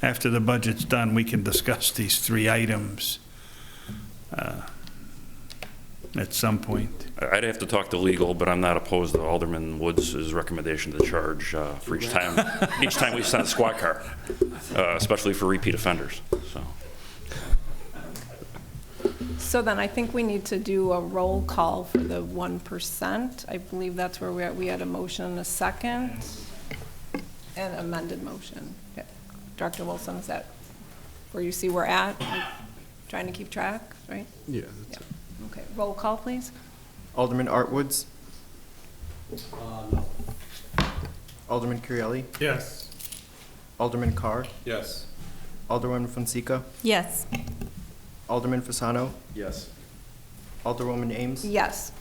after the budget's done, we can discuss these 3 items at some point. I'd have to talk to legal, but I'm not opposed to Alderman Woods' recommendation to charge for each time we send a squad car, especially for repeat offenders, so. So then I think we need to do a roll call for the 1%. I believe that's where we're at. We had a motion and a second, and amended motion. Okay. Director Wilson, is that where you see we're at? Trying to keep track, right? Yeah, that's it. Okay, roll call, please. Alderman Artwoods, No. Alderman Currielli, Yes. Alderman Carr, Yes. Alderwoman Fonseca, Yes. Alderman Fasano, Yes. Alderwoman Ames, Yes.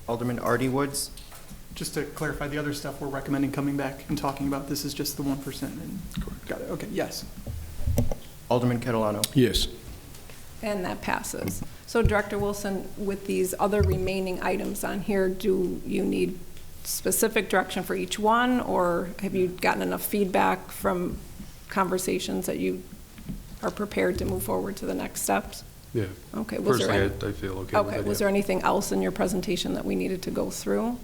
Alderman Artie Woods, Just to clarify, the other stuff we're recommending coming back and talking about, this is just the 1%. And got it, okay, yes. Alderman Catalano. Yes. And that passes. So Director Wilson, with these other remaining items on here, do you need specific direction for each one, or have you gotten enough feedback from conversations that you are prepared to move forward to the next steps? Yeah. Okay. Was there Personally, any- I feel okay with Okay, it, was yeah. there anything else in your presentation that we needed to go through?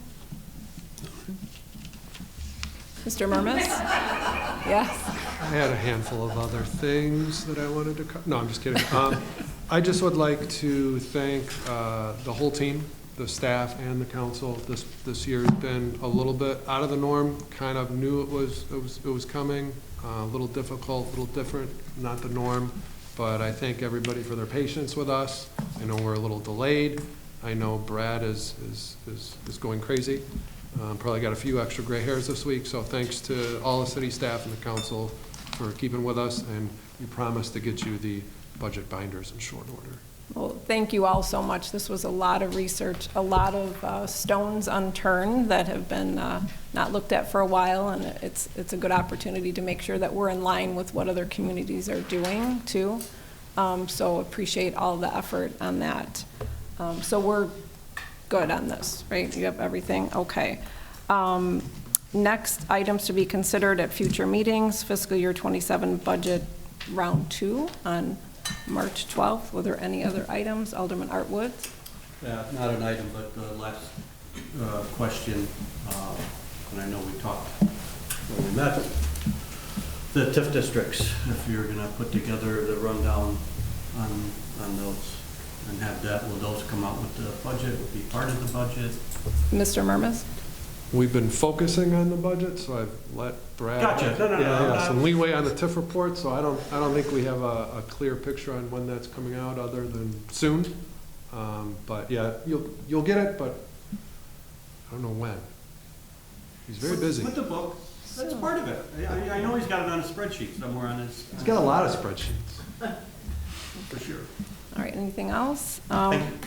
Mr. Murmas? Yes? I had a handful of other things that I wanted to, no, I'm just kidding. I just would like to thank the whole team, the staff and the council. This year has been a little bit out of the norm, kind of knew it was coming, a little difficult, a little different, not the norm, but I thank everybody for their patience with us. I know we're a little delayed. I know Brad is going crazy. Probably got a few extra gray hairs this week, so thanks to all the city staff and the council for keeping with us, and we promise to get you the budget binders in short order. Well, thank you all so much. This was a lot of research, a lot of stones unturned that have been not looked at for a while, and it's a good opportunity to make sure that we're in line with what other communities are doing, too. So appreciate all the effort on that. So we're good on this, right? You have everything? Okay. Next items to be considered at future meetings, fiscal year 27 budget round 2 on March 12th. Were there any other items? Alderman Artwood? Not an item, but the last question, and I know we talked when we met, the TIF districts, if you're going to put together the rundown on those and have that, will those come out with the budget, will be part of the budget? Mr. Murmas? We've been focusing on the budget, so I've let Brad. Gotcha. No, Yeah, some leeway on the TIF report, so I don't think we have a clear picture on when that's coming out, other than soon. But yeah, you'll get it, but I don't know when. He's very busy. With the book, that's part of it. I know he's got it on a spreadsheet somewhere on his. He's got a lot of spreadsheets. For sure. All right, anything else? Thank you.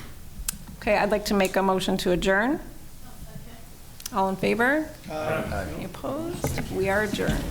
Okay, I'd like to make a motion to adjourn. All in favor? Any opposed? We are adjourned.